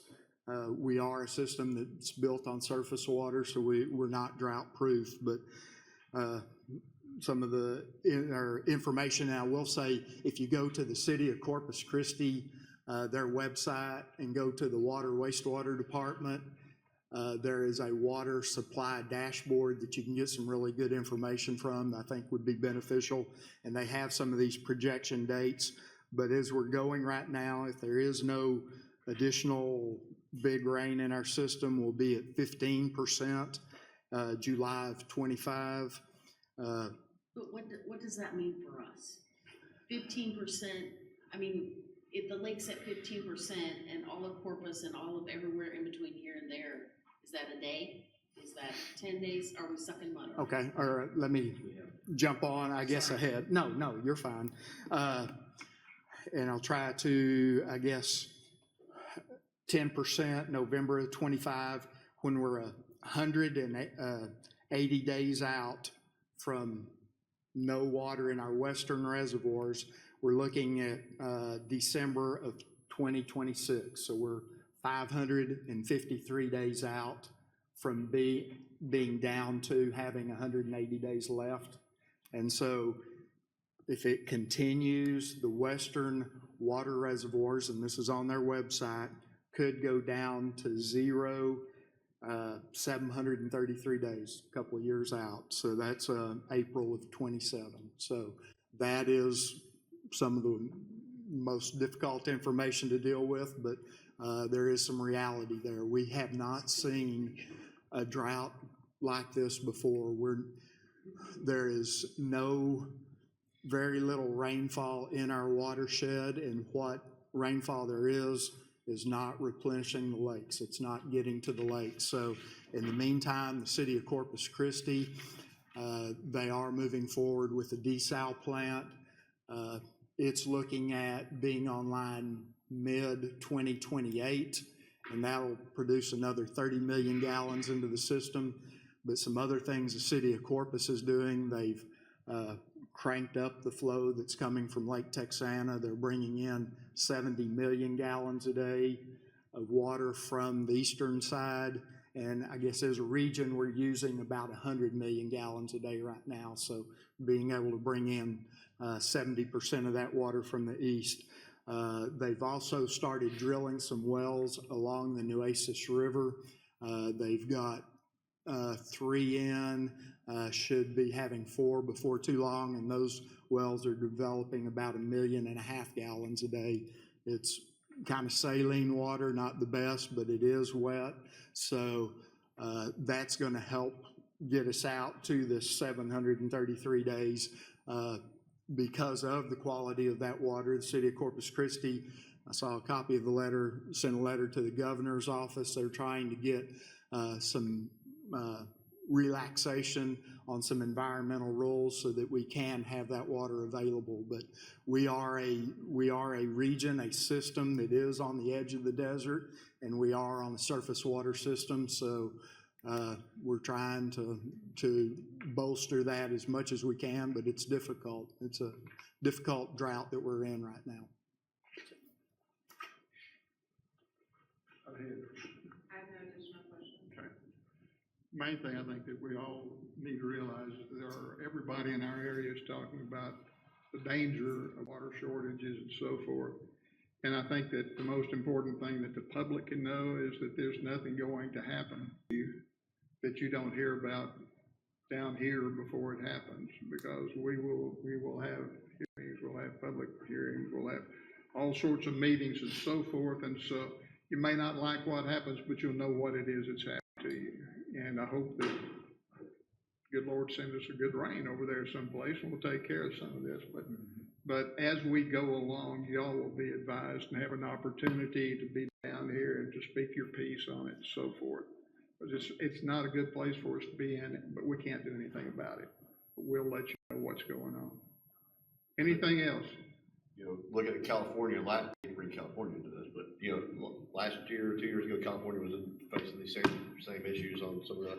We are a system that's built on surface water, so we're not drought proof, but some of our information, I will say, if you go to the City of Corpus Christi, their website, and go to the Water Wastewater Department, there is a water supply dashboard that you can get some really good information from that I think would be beneficial, and they have some of these projection dates. But as we're going right now, if there is no additional big rain in our system, we'll be at 15%, July of 25. But what does that mean for us? 15%, I mean, if the lake's at 15% and all of Corpus and all of everywhere in between here and there, is that a day? Is that 10 days? Are we sucking mud? Okay, all right, let me jump on, I guess, ahead. No, you're fine. And I'll try to, I guess, 10% November of 25, when we're 180 days out from no water in our western reservoirs. We're looking at December of 2026. So we're 553 days out from being down to having 180 days left. And so if it continues, the western water reservoirs, and this is on their website, could go down to 733 days, a couple of years out. So that's April of 27. So that is some of the most difficult information to deal with, but there is some reality there. We have not seen a drought like this before. There is very little rainfall in our watershed, and what rainfall there is not replenishing the lakes. It's not getting to the lakes. So in the meantime, the City of Corpus Christi, they are moving forward with the desal plant. It's looking at being online mid-2028, and that'll produce another 30 million gallons into the system. But some other things the City of Corpus is doing, they've cranked up the flow that's coming from Lake Texana. They're bringing in 70 million gallons a day of water from the eastern side. And I guess as a region, we're using about 100 million gallons a day right now. So being able to bring in 70% of that water from the east. They've also started drilling some wells along the Nueces River. They've got 3 in, should be having 4 before too long, and those wells are developing about 1.5 million gallons a day. It's kind of saline water, not the best, but it is wet. So that's going to help get us out to the 733 days because of the quality of that water. The City of Corpus Christi, I saw a copy of the letter, sent a letter to the governor's office. They're trying to get some relaxation on some environmental rules so that we can have that water available. But we are a region, a system that is on the edge of the desert, and we are on the surface water system. So we're trying to bolster that as much as we can, but it's difficult. It's a difficult drought that we're in right now. Go ahead. I have no additional questions. Okay. Main thing I think that we all need to realize is that everybody in our area is talking about the danger of water shortages and so forth. And I think that the most important thing that the public can know is that there's nothing going to happen to you that you don't hear about down here before it happens, because we will have hearings, we'll have public hearings, we'll have all sorts of meetings and so forth. And so you may not like what happens, but you'll know what it is that's happening to you. And I hope that good Lord send us a good rain over there someplace, and we'll take care of some of this. But as we go along, y'all will be advised and have an opportunity to be down here and to speak your piece on it and so forth. But it's not a good place for us to be in, but we can't do anything about it. But we'll let you know what's going on. Anything else? You know, looking at California, I hate to bring California into this, but, you know, last year or 2 years ago, California was facing these same issues on some of the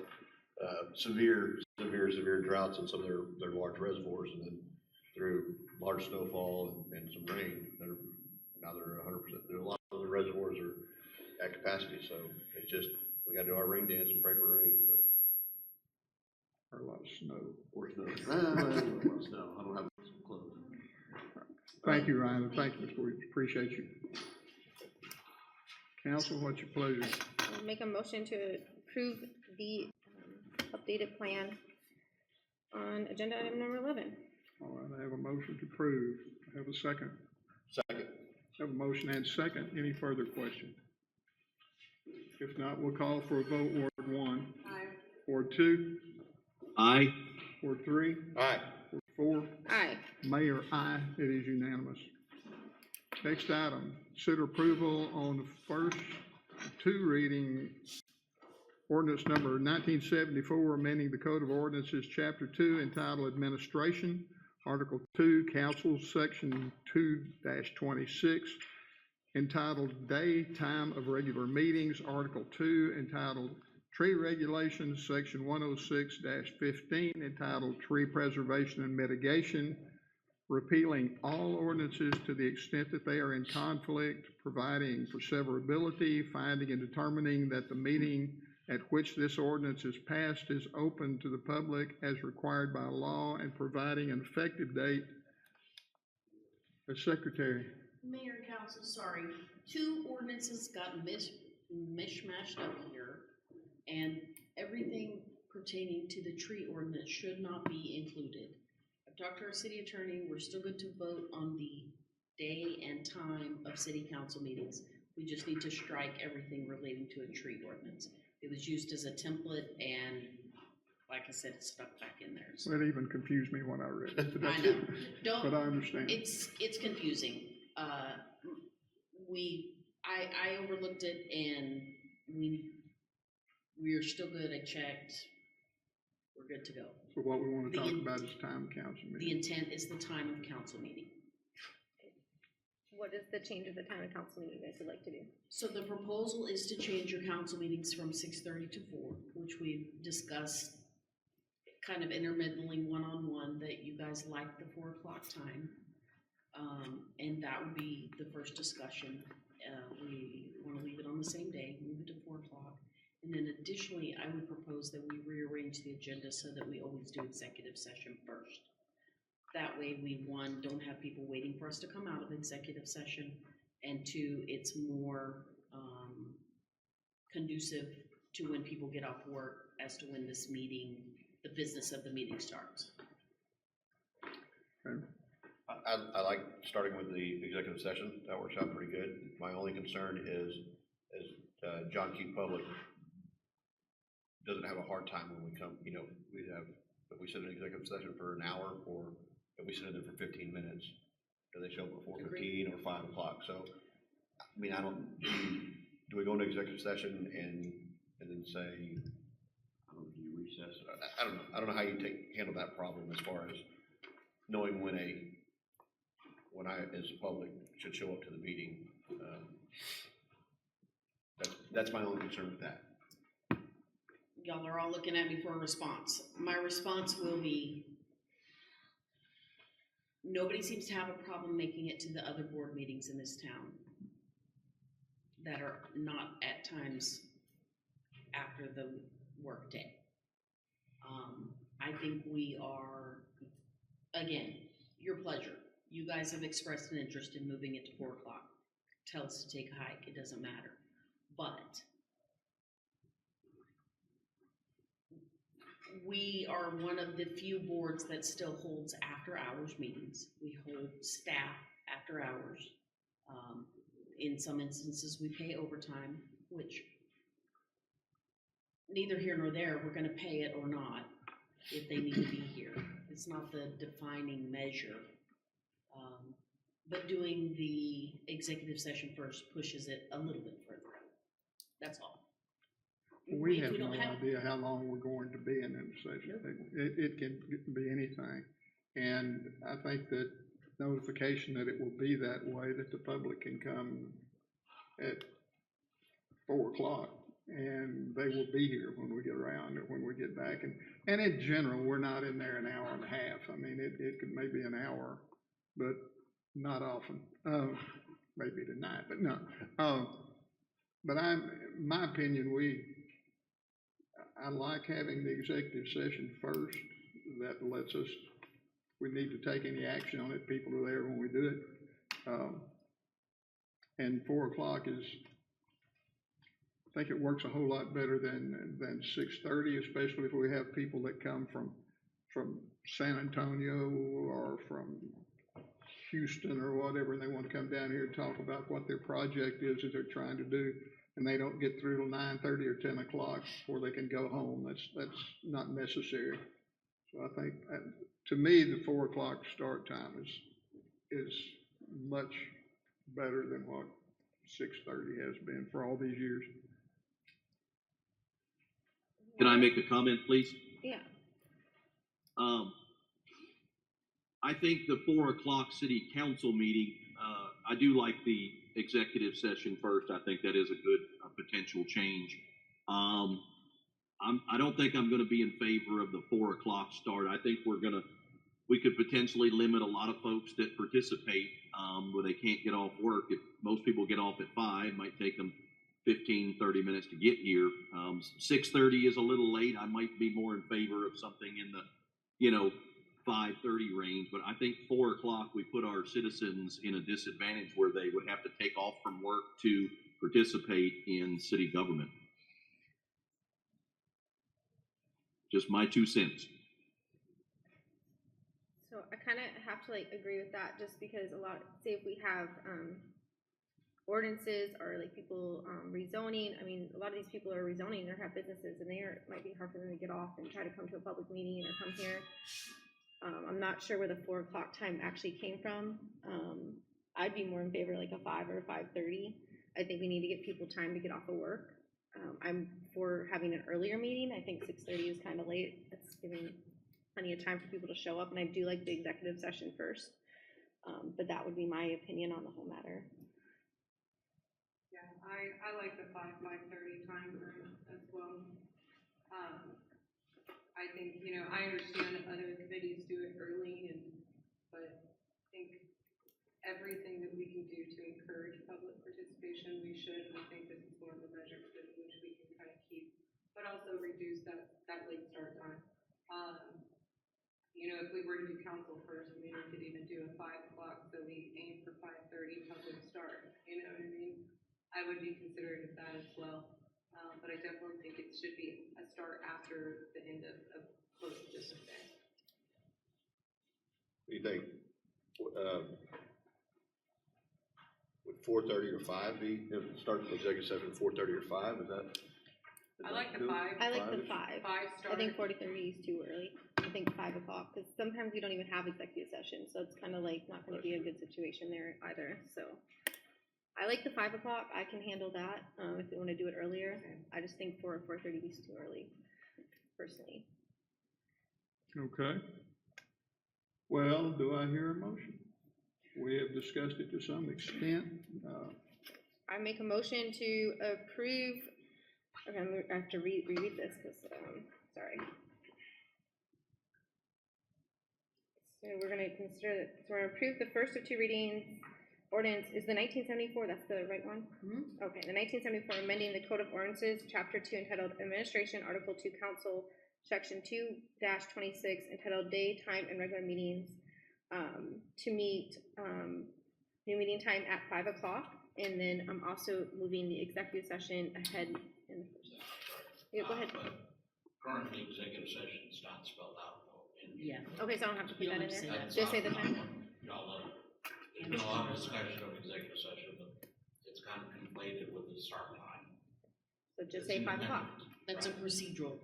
severe droughts in some of their large reservoirs, and then through large snowfall and some rain, they're 100%. There are a lot of the reservoirs are at capacity, so it's just, we gotta do our rain dance and pray for rain, but. Or a lot of snow. Or snow. Snow, I don't have some clothes. Thank you, Ryan, and thank you, Mr. Williams. Appreciate you. Council, what's your pleasure? I'll make a motion to approve the updated plan on agenda item number 11. All right, I have a motion to approve. I have a second. Second. I have a motion and second. Any further question? If not, we'll call for a vote. Ward 1. Aye. Ward 2. Aye. Ward 3. Aye. Ward 4. Aye. Mayor, aye. It is unanimous. Next item, consider approval on the first 2 reading ordinance number 1974, amending the Code of Ordinances, Chapter 2, entitled Administration, Article 2, Council, Section 2-26, entitled Day, Time of Regular Meetings, Article 2, entitled Tree Regulations, Section 106-15, entitled Tree Preservation and Mitigation, repealing all ordinances to the extent that they are in conflict, providing for severability, finding and determining that the meeting at which this ordinance is passed is open to the public as required by law, and providing an effective date. Secretary. Mayor and council, sorry, 2 ordinances got mishmashed up here, and everything pertaining to the tree ordinance should not be included. I've talked to our city attorney. We're still good to vote on the day and time of city council meetings. We just need to strike everything relating to a tree ordinance. It was used as a template, and like I said, it's stuck back in there. So. That even confused me when I read it. I know. But I understand. It's confusing. I overlooked it, and we are still good. I checked. We're good to go. So what we want to talk about is time of council meeting. The intent is the time of council meeting. What is the change of the time of council meeting you guys would like to do? So the proposal is to change your council meetings from 6:30 to 4, which we've discussed kind of intermittently one-on-one, that you guys like the 4 o'clock time. And that would be the first discussion. We want to leave it on the same day, move it to 4 o'clock. And then additionally, I would propose that we rearrange the agenda so that we always do executive session first. That way we, one, don't have people waiting for us to come out of executive session, and two, it's more, conducive to when people get off work as to when this meeting, the business of the meeting starts. Okay. I like starting with the executive session. That works out pretty good. My only concern is John Key Public doesn't have a hard time when we come, you know, if we sit in executive session for an hour, or if we sit in there for 15 minutes, do they show up at 4:15 or 5 o'clock? So, I mean, do we go into executive session and then say, I don't know, do you recess? I don't know. I don't know how you handle that problem as far as knowing when I, as public, should show up to the meeting. That's my only concern with that. Y'all are all looking at me for a response. My response will be, nobody seems to have a problem making it to the other board meetings in this town that are not at times after the workday. I think we are, again, your pleasure. You guys have expressed an interest in moving it to 4 o'clock. Tell us to take a hike, it doesn't matter. But we are one of the few boards that still holds after hours meetings. We hold staff after hours. In some instances, we pay overtime, which neither here nor there, we're gonna pay it or not if they need to be here. It's not the defining measure. But doing the executive session first pushes it a little bit further out. That's all. We have don't no idea how long we're going to be in a session. It can be anything. And I think that notification that it will be that way, that the public can come at 4 o'clock and they will be here when we get around or when we get back. And in general, we're not in there an hour and a half. I mean, it could maybe an hour, but not often. Maybe tonight, but no. But my opinion, I like having the executive session first. That lets us, we need to take any action on it, people are there when we do it. And 4 o'clock is, I think it works a whole lot better than 6:30, especially if we have people that come from San Antonio or from Houston or whatever, and they want to come down here and talk about what their project is that they're trying to do, and they don't get through till 9:30 or 10 o'clock before they can go home. That's not necessary. So I think, to me, the 4 o'clock start time is much better than what 6:30 has been for all these years. Can I make a comment, please? Yeah. I think the 4 o'clock city council meeting, I do like the executive session first. I think that is a good potential change. I don't think I'm gonna be in favor of the 4 o'clock start. I think we could potentially limit a lot of folks that participate, where they can't get off work. If most people get off at 5, it might take them 15, 30 minutes to get here. 6:30 is a little late. I might be more in favor of something in the, 5:30 range, but I think 4 o'clock, we put our citizens in a disadvantage where they would have to take off from work to participate in city government. Just my 2 cents. So I kind of have to agree with that, just because say if we have ordinances or people rezoning. I mean, a lot of these people are rezoning or have businesses, and it might be hard for them to get off and try to come to a public meeting or come here. I'm not sure where the 4 o'clock time actually came from. I'd be more in favor of a 5 or 5:30. I think we need to give people time to get off of work. I'm for having an earlier meeting. I think 6:30 is kind of late. That's giving plenty of time for people to show up, and I do like the executive session first. But that would be my opinion on the whole matter. Yeah, I like the 5:30 time frame as well. I think, I understand that other committees do it early, but I think everything that we can do to encourage public participation, we should. I think this is one of the measures that which we can kind of keep, but also reduce that late start time. you know, if we were to do council first, we could even do a 5 o'clock, so we aim for 5:30 public start, you know what I mean? I would be considerate of that as well, but I definitely think it should be a start after the end of close of business day. What do you think? Would 4:30 or 5 be, if it starts the executive session 4:30 or 5, is that? I like the 5. I like the Five-ish? 5. 5 start. I think 40:30 is too early. I think 5 o'clock, because sometimes we don't even have executive session, so it's kind of like not going to be a good situation there either, so. I like the 5 o'clock, I can handle that, if we want to do it earlier. I just think 4:30 is too early, personally. Okay. Well, do I hear a motion? We have discussed it to some extent. I make a motion to approve, okay, I have to reread this, because, sorry. So we're gonna consider, so we're gonna approve the first of 2 readings. Ordinance, is the 1974, that's the right one? Mhm. Okay, the 1974 amending the Code of Ordinances, Chapter 2 entitled Administration, Article 2 Council, Section 2-26 entitled Day, Time, and Regular Meetings, to meet, new meeting time at 5 o'clock, and then I'm also moving the executive session ahead in the first. Yeah, go ahead. But currently, executive session is not spelled out though. Yeah. Okay, so I don't have to put You that don't in have to there? say Just say the time? Y'all know, there's been a lot of discussion of executive session, but it's kind of conflated with the start time. So just It's say in the 5 o'clock. minutes, That's a right? procedural,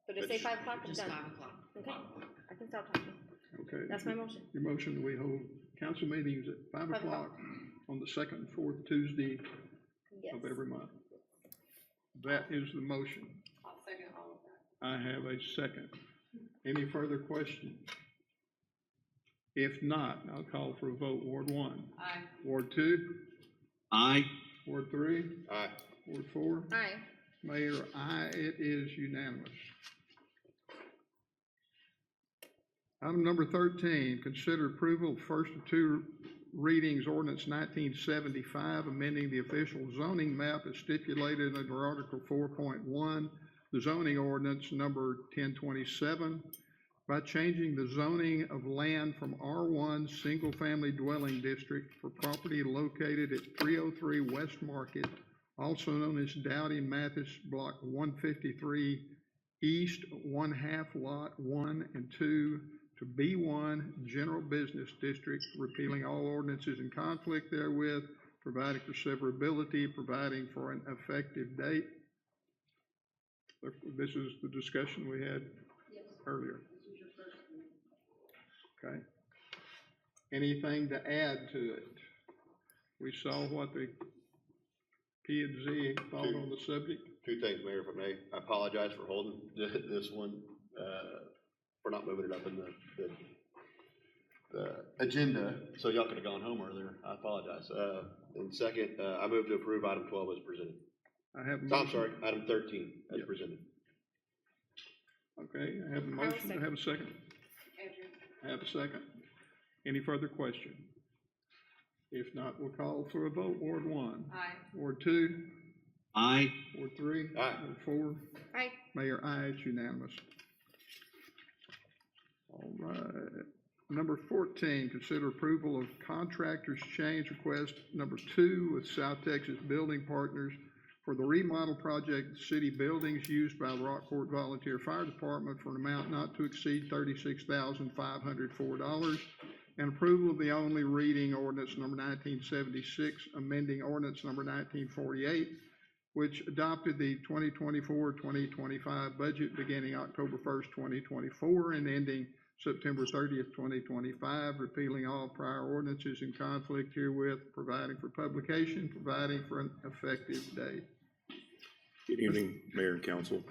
So just say 5 o'clock, it's just done. 5 o'clock. Okay, 5 o'clock. I can stop talking. Okay. That's my motion. Your motion, we hold council meetings at 5 5 o'clock. o'clock on the second and fourth Tuesday Yes. of every month. That is the motion. I'll second all of that. I have a second. Any further questions? If not, I'll call for a vote. Ward 1. Aye. Ward 2. Aye. Ward 3. Aye. Ward 4. Aye. Mayor, aye, it is unanimous. Item number 13, consider approval of first of 2 readings ordinance 1975, amending the official zoning map as stipulated under Article 4.1, the zoning ordinance number 1027, by changing the zoning of land from R1 Single Family Dwelling District for property located at 303 West Market, also known as Dowdy Mathis Block 153 East, 1/2 Lot 1 and 2, to B1 General Business District, repealing all ordinances in conflict therewith, providing for severability, providing for an effective date. This is the discussion we had earlier. Okay. Anything to add to it? We saw what the P&Z thought on the subject. 2 things, Mayor, if I may. I apologize for holding this one, for not moving it up in the agenda, so y'all could have gone home earlier. I apologize. And second, I move to approve item 12 as presented. I have a I'm motion. sorry, item 13 as Yep. presented. Okay, I have a I will motion. I second. have a second. Andrew. I have a second. Any further question? If not, we'll call for a vote. Ward 1. Aye. Ward 2. Aye. Ward 3. Aye. Ward 4. Aye. Mayor, aye, it's unanimous. All right. Number 14, consider approval of contractor's change request number 2 with South Texas Building Partners for the remodel project of city buildings used by the Rockport Volunteer Fire Department for an amount not to exceed $36,504, and approval of the only reading ordinance number 1976, amending ordinance number 1948, which adopted the 2024-2025 budget beginning October 1st, 2024, and ending September 30th, 2025, repealing all prior ordinances in conflict herewith, providing for publication, providing for an effective date. Good evening, Mayor and Council.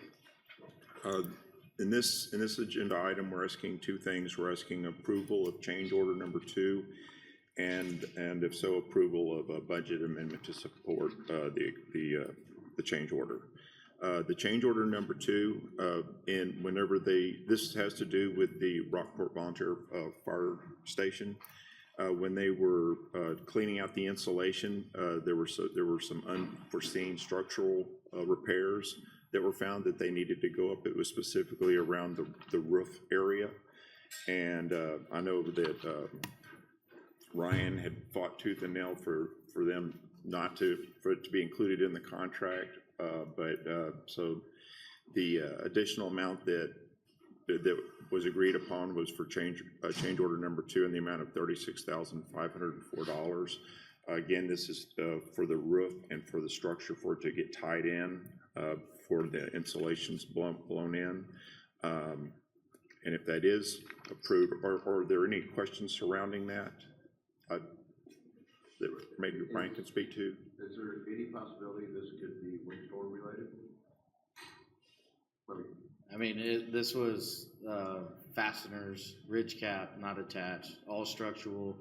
In this agenda item, we're asking 2 things. We're asking approval of change order number 2, and if so, approval of a budget amendment to support the change order. The change order number 2, and whenever this has to do with the Rockport Volunteer Fire Station. When they were cleaning out the insulation, there were some unforeseen structural repairs that were found that they needed to go up. It was specifically around the roof area. And I know that Ryan had fought tooth and nail for them not to, for it to be included in the contract. So the additional amount that was agreed upon was for change order number 2 in the amount of $36,504. Again, this is for the roof and for the structure for it to get tied in, for the insulations blown in. And if that is approved, are there any questions surrounding that? That maybe Brian can speak to? Is there any possibility this could be windstorm related? I mean, this was fasteners, ridge cap, not attached, all structural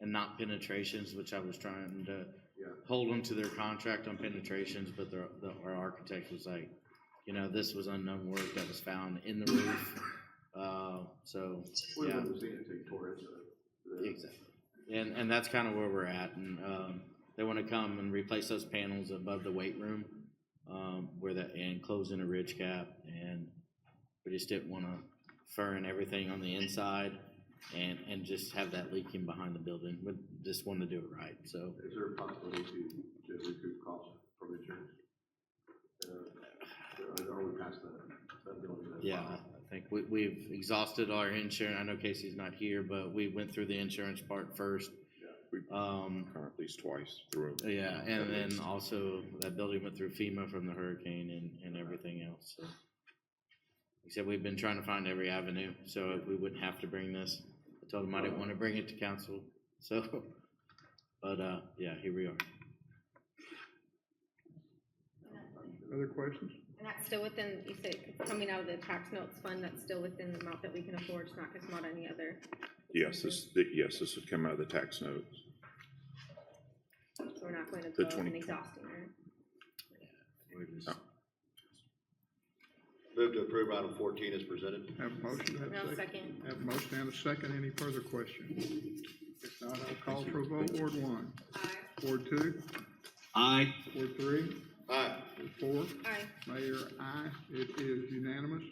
and not penetrations, which I was trying to hold them to their contract on penetrations, but our architect was like, you know, this was unknown work that was found in the roof. So, We yeah. wouldn't see it until you tore into it. Exactly. And that's kind of where we're at. And they want to come and replace those panels above the weight room, and close in a ridge cap. And we just didn't want to furn everything on the inside and just have that leaking behind the building. We just want to do it right. So, is there a possibility to recoup costs from insurance? Are we past that building? yeah, I think we've exhausted our insurance. I know Casey's not here, but we went through the insurance part first. We've gone at least twice through. Yeah, and then also that building went through FEMA from the hurricane and everything else. So, except we've been trying to find every avenue so we wouldn't have to bring this. I told them I didn't want to bring it to council. So, but yeah, here we are. Other questions? And that's still within, you said it's coming out of the tax notes fund, that's still within the amount that we can afford, it's not any other. Yes, this would come out of the tax notes. So we're not going to The go and 2020. exhausting her. No. Move to approve item 14 as presented. Have a motion, have a No, second. second. Have a motion and a second. Any further questions? If not, I'll call for a vote. Ward 1. Aye. Ward 2. Aye. Ward 3. Aye. Ward 4. Aye. Mayor, aye. It is unanimous.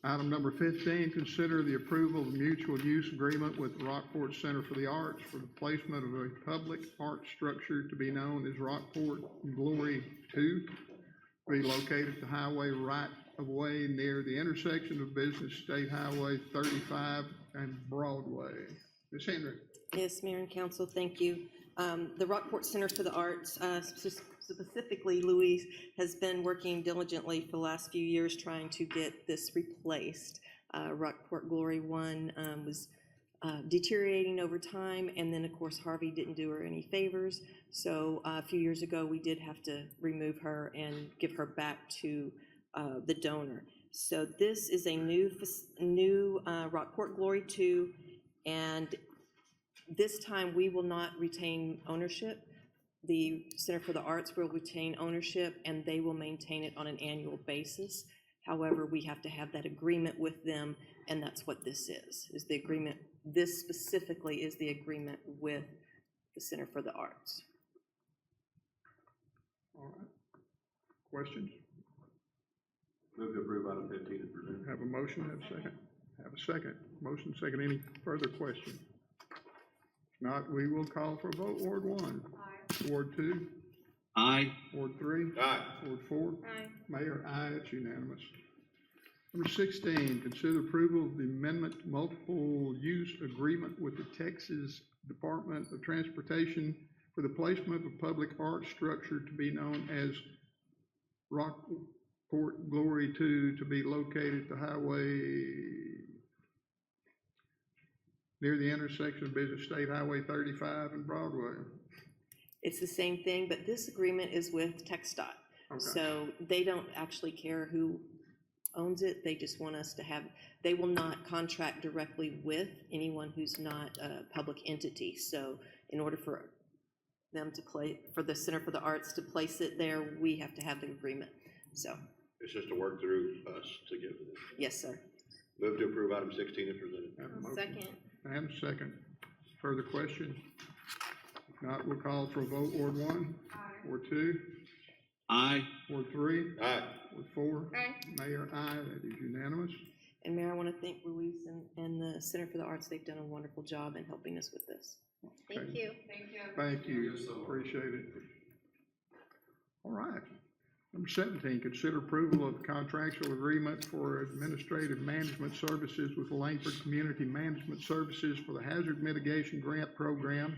Item number 15, consider the approval of a mutual use agreement with Rockport Center for the Arts for the placement of a public art structure to be known as Rockport Glory II, to be located at the highway right-of-way near the intersection of Business State Highway 35 and Broadway. Ms. Henry. Yes, Mayor and Council, thank you. The Rockport Center for the Arts, specifically Louise, has been working diligently for the last few years trying to get this replaced. Rockport Glory I was deteriorating over time, and then of course Harvey didn't do her any favors. So a few years ago we did have to remove her and give her back to the donor. So this is a new Rockport Glory II, and this time we will not retain ownership. The Center for the Arts will retain ownership and they will maintain it on an annual basis. However, we have to have that agreement with them, and that's what this is the agreement. This specifically is the agreement with the Center for the Arts. All right. Questions? Move to approve item 15 as presented. Have a motion, have a second. Have a second. Motion second. Any further questions? If not, we will call for a vote. Ward 1. Aye. Ward 2. Aye. Ward 3. Aye. Ward 4. Aye. Mayor, aye. It's unanimous. Number 16, consider approval of the amendment to multiple use agreement with the Texas Department of Transportation for the placement of a public art structure to be known as Rockport Glory II, to be located at the highway near the intersection of Business State Highway 35 and Broadway. It's the same thing, but this agreement is with TxDOT. Okay. So they don't actually care who owns it. They just want us to have, they will not contract directly with anyone who's not a public entity. So in order for them to for the Center for the Arts to place it there, we have to have the agreement. So. It's just to work through us to get it. Yes, sir. Move to approve item 16 as presented. Have a motion. Second. And a second. Further question? If not, we'll call for a vote. Ward 1. Aye. Ward 2. Aye. Ward 3. Aye. Ward 4. Aye. Mayor, aye. That is unanimous. And Mayor, I want to thank Luis and the Center for the Arts. They've done a wonderful job in helping us with this. Thank you. Thank you. Thank you, appreciate it. All right. Number 17, consider approval of contractual agreement for administrative management services with Langford Community Management Services for the Hazard Mitigation Grant Program,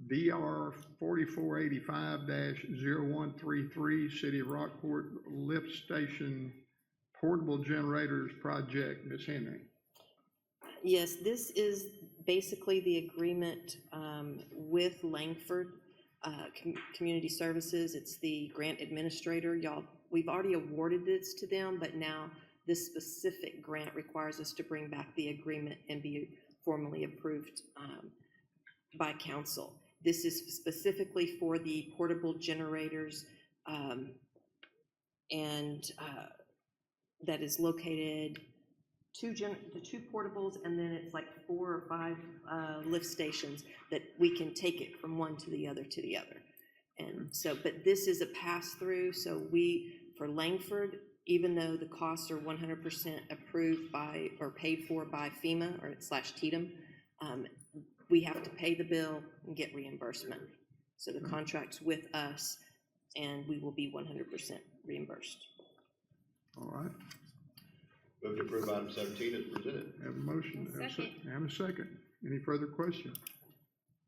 DR 4485-0133, City of Rockport Lift Station Portable Generators Project. Ms. Henry. Yes, this is basically the agreement with Langford Community Services. It's the grant administrator. Y'all, we've already awarded this to them, but now this specific grant requires us to bring back the agreement and be formally approved by council. This is specifically for the portable generators that is located the two portables, and then it's like 4 or 5 lift stations that we can take it from one to the other to the other. And so, but this is a pass-through, so for Langford, even though the costs are 100% approved by or paid for by FEMA or /TDM, we have to pay the bill and get reimbursement. So the contract's with us, and we will be 100% reimbursed. All right. Move to approve item 17 as presented. Have a motion. Second. And a second. Any further questions?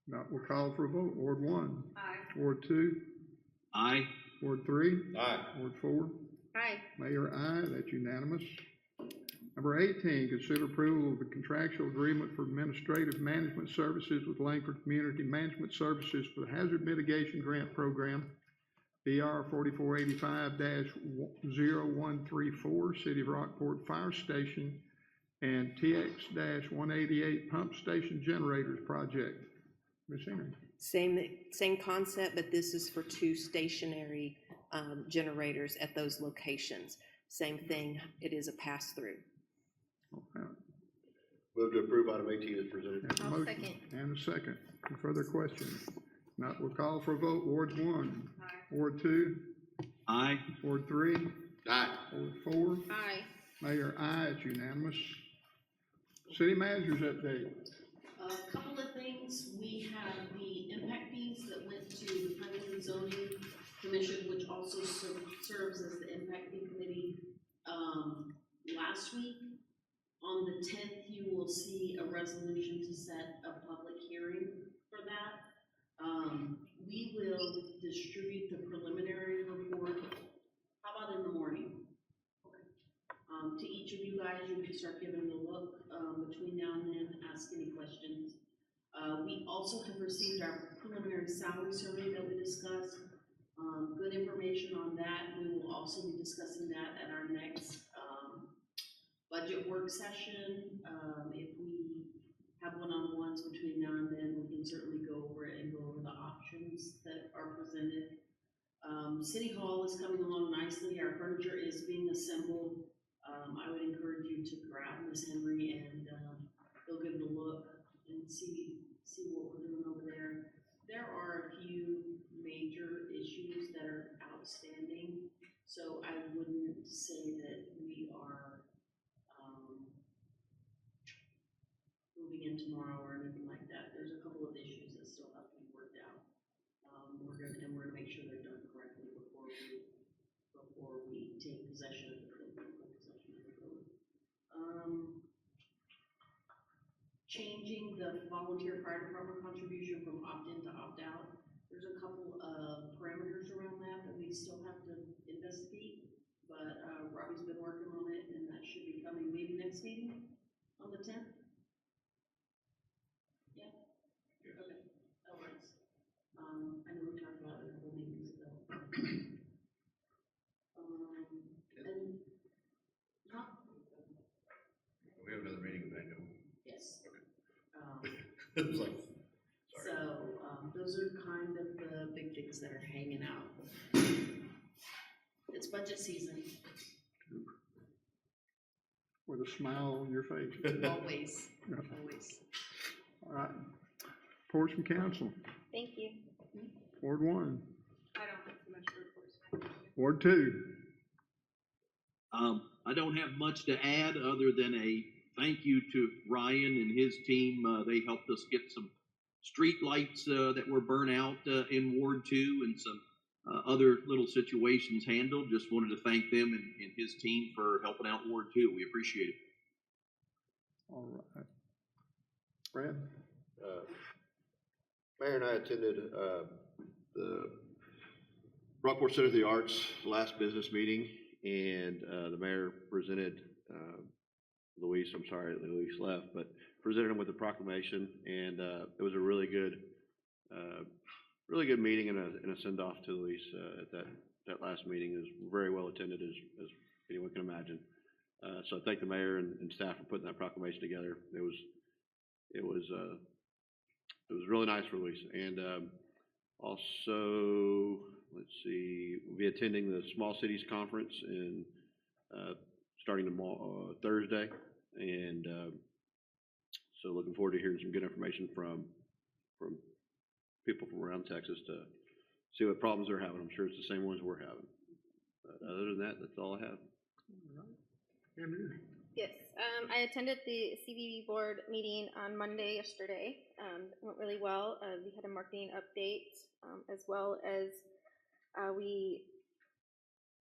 Not, we'll call for a vote. Ward 1. Aye. Ward 2. Aye. Ward 3. Aye. Ward 4. Aye. Mayor, aye. That's unanimous. Number 18, consider approval of the contractual agreement for administrative management services with Langford Community Management Services for the Hazard Mitigation Grant Program, BR 4485-0134, City of Rockport Fire Station, and TX-188 Pump Station Generators Project. Ms. Henry. Same concept, but this is for 2 stationary generators at those locations. Same thing, it is a pass-through. Okay. Move to approve item 18 as presented. Have a I'll motion second. and a second. Any further questions? Not, we'll call for a vote. Ward 1. Aye. Ward 2. Aye. Ward 3. Aye. Ward 4. Aye. Mayor, aye. It's unanimous. City managers update. A couple of things, we have the impact fees that went to the Planning and Zoning Commission, which also serves as the impact fee committee, last week. On the 10th, you will see a resolution to set a public hearing for that. We will distribute the preliminary report, how about in the morning? To each of you guys, you can start giving a look between now and then, ask any questions. We also have received our preliminary salary survey that we discussed. Good information on that. We will also be discussing that at our next budget work session. If we have one-on-ones between now and then, we can certainly go over it and go over the options that are presented. City Hall is coming along nicely. Our furniture is being assembled. I would encourage you to grab Ms. Henry and go give it a look and see what we're doing over there. There are a few major issues that are outstanding, so I wouldn't say that we are moving in tomorrow or anything like that. There's a couple of issues that still have to be worked out. We're gonna make sure they're done correctly before we take possession of the code. Changing the volunteer fire department contribution from opt-in to opt-out. There's a couple of parameters around that we still have to investigate, but Robbie's been working on it, and that should be coming maybe next meeting on the 10th. Yeah? Okay, that works. I know we talked about it a couple meetings ago. And We have another meeting tonight, don't we? yes. It was like, sorry. So, those are kind of the big things that are hanging out. It's budget season, With a smile on your face. always, always. All right. Reports from council. Thank you. Ward 1. I don't have too much to report. Ward 2. I don't have much to add other than a thank you to Ryan and his team. They helped us get some street lights that were burnt out in Ward 2 and some other little situations handled. Just wanted to thank them and his team for helping out Ward 2. We appreciate it. All right. Brad? Mayor and I attended the Rockport Center of the Arts last business meeting, and the mayor presented Luis left, but presented him with the proclamation, and it was a really good meeting and a send-off to Luis at that last meeting. It was very well attended, as anyone can imagine. So I thank the mayor and staff for putting that proclamation together. It was really nice for Luis. And also, let's see, we'll be attending the Small Cities Conference in starting tomorrow, Thursday, and so looking forward to hearing some good information from people from around Texas to see what problems they're having. I'm sure it's the same ones we're having. But other than that, that's all I have. All right. Andrew? Yes, I attended the CBB board meeting on Monday yesterday. It went really well. We had a marketing update, as well as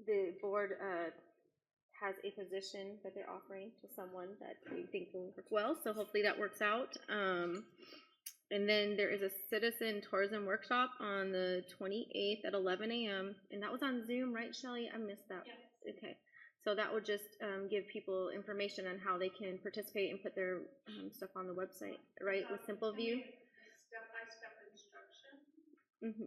the board has a position that they're offering to someone that we think will work well. So hopefully that works out. And then there is a citizen tourism workshop on the 28th at 11 a.m. And that was on Zoom, right, Shelley? I missed that. Yes. Okay. So that would just give people information on how they can participate and put their stuff on the website, right, with Simple View? Step-by-step instruction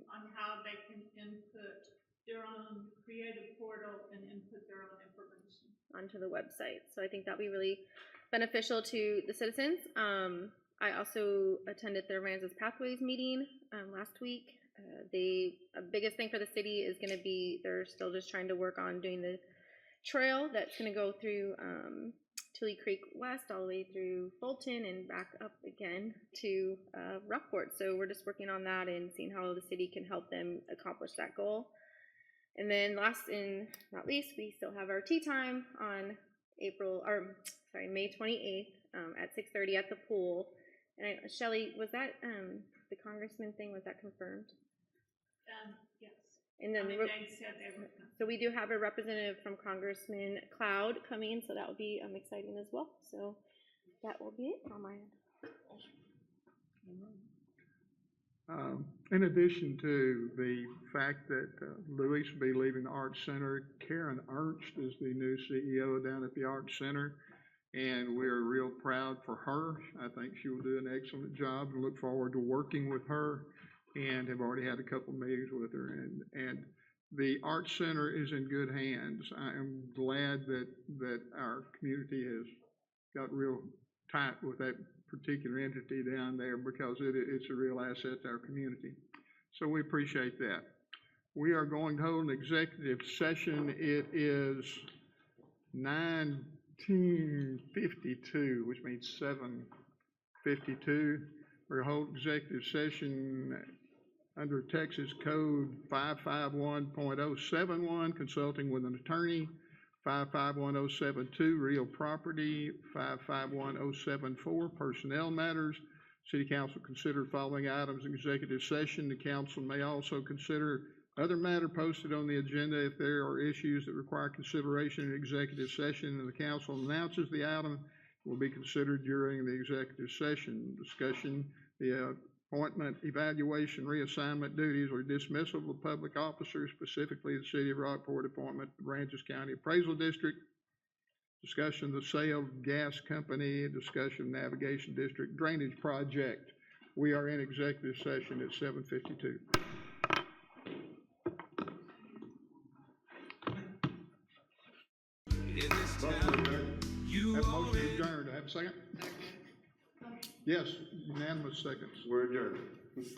on how they can input their own creative portal and input their own information onto the website. So I think that'd be really beneficial to the citizens. I also attended the Aransas Pathways meeting last week. The biggest thing for the city is going to be, they're still just trying to work on doing the trail that's going to go through Tule Creek West all the way through Fulton and back up again to Rockport. So we're just working on that and seeing how the city can help them accomplish that goal. And then last and not least, we still have our tea time on May 28th at 6:30 at the pool. And Shelley, was that the congressman thing, was that confirmed? Yes. And then they said they were. So we do have a representative from Congressman Cloud coming, so that will be exciting as well. So that will be it on my end. In addition to the fact that Luis will be leaving the Arts Center, Karen Ernst is the new CEO down at the Arts Center, and we're real proud for her. I think she will do an excellent job and look forward to working with her, and have already had a couple meetings with her. And the Arts Center is in good hands. I am glad that our community has got real tight with that particular entity down there, because it's a real asset to our community. So we appreciate that. We are going to hold an executive session. It is 19:52, which means 7:52. We're going to hold executive session under Texas Code 551.071, consulting with an attorney, 551.072, real property, 551.074, personnel matters. City Council consider following items in executive session. The council may also consider other matter posted on the agenda if there are issues that require consideration in executive session, and the council announces the item will be considered during the executive session. Discussion, the appointment, evaluation, reassignment duties, or dismissal of public officers, specifically the City of Rockport appointment, the Aransas County Appraisal District, discussion of the sale of gas company, discussion of navigation district drainage project. We are in executive session at 7:52. Have a motion to adjourn. Do I have a second? Yes, unanimous seconds. We're adjourned. It's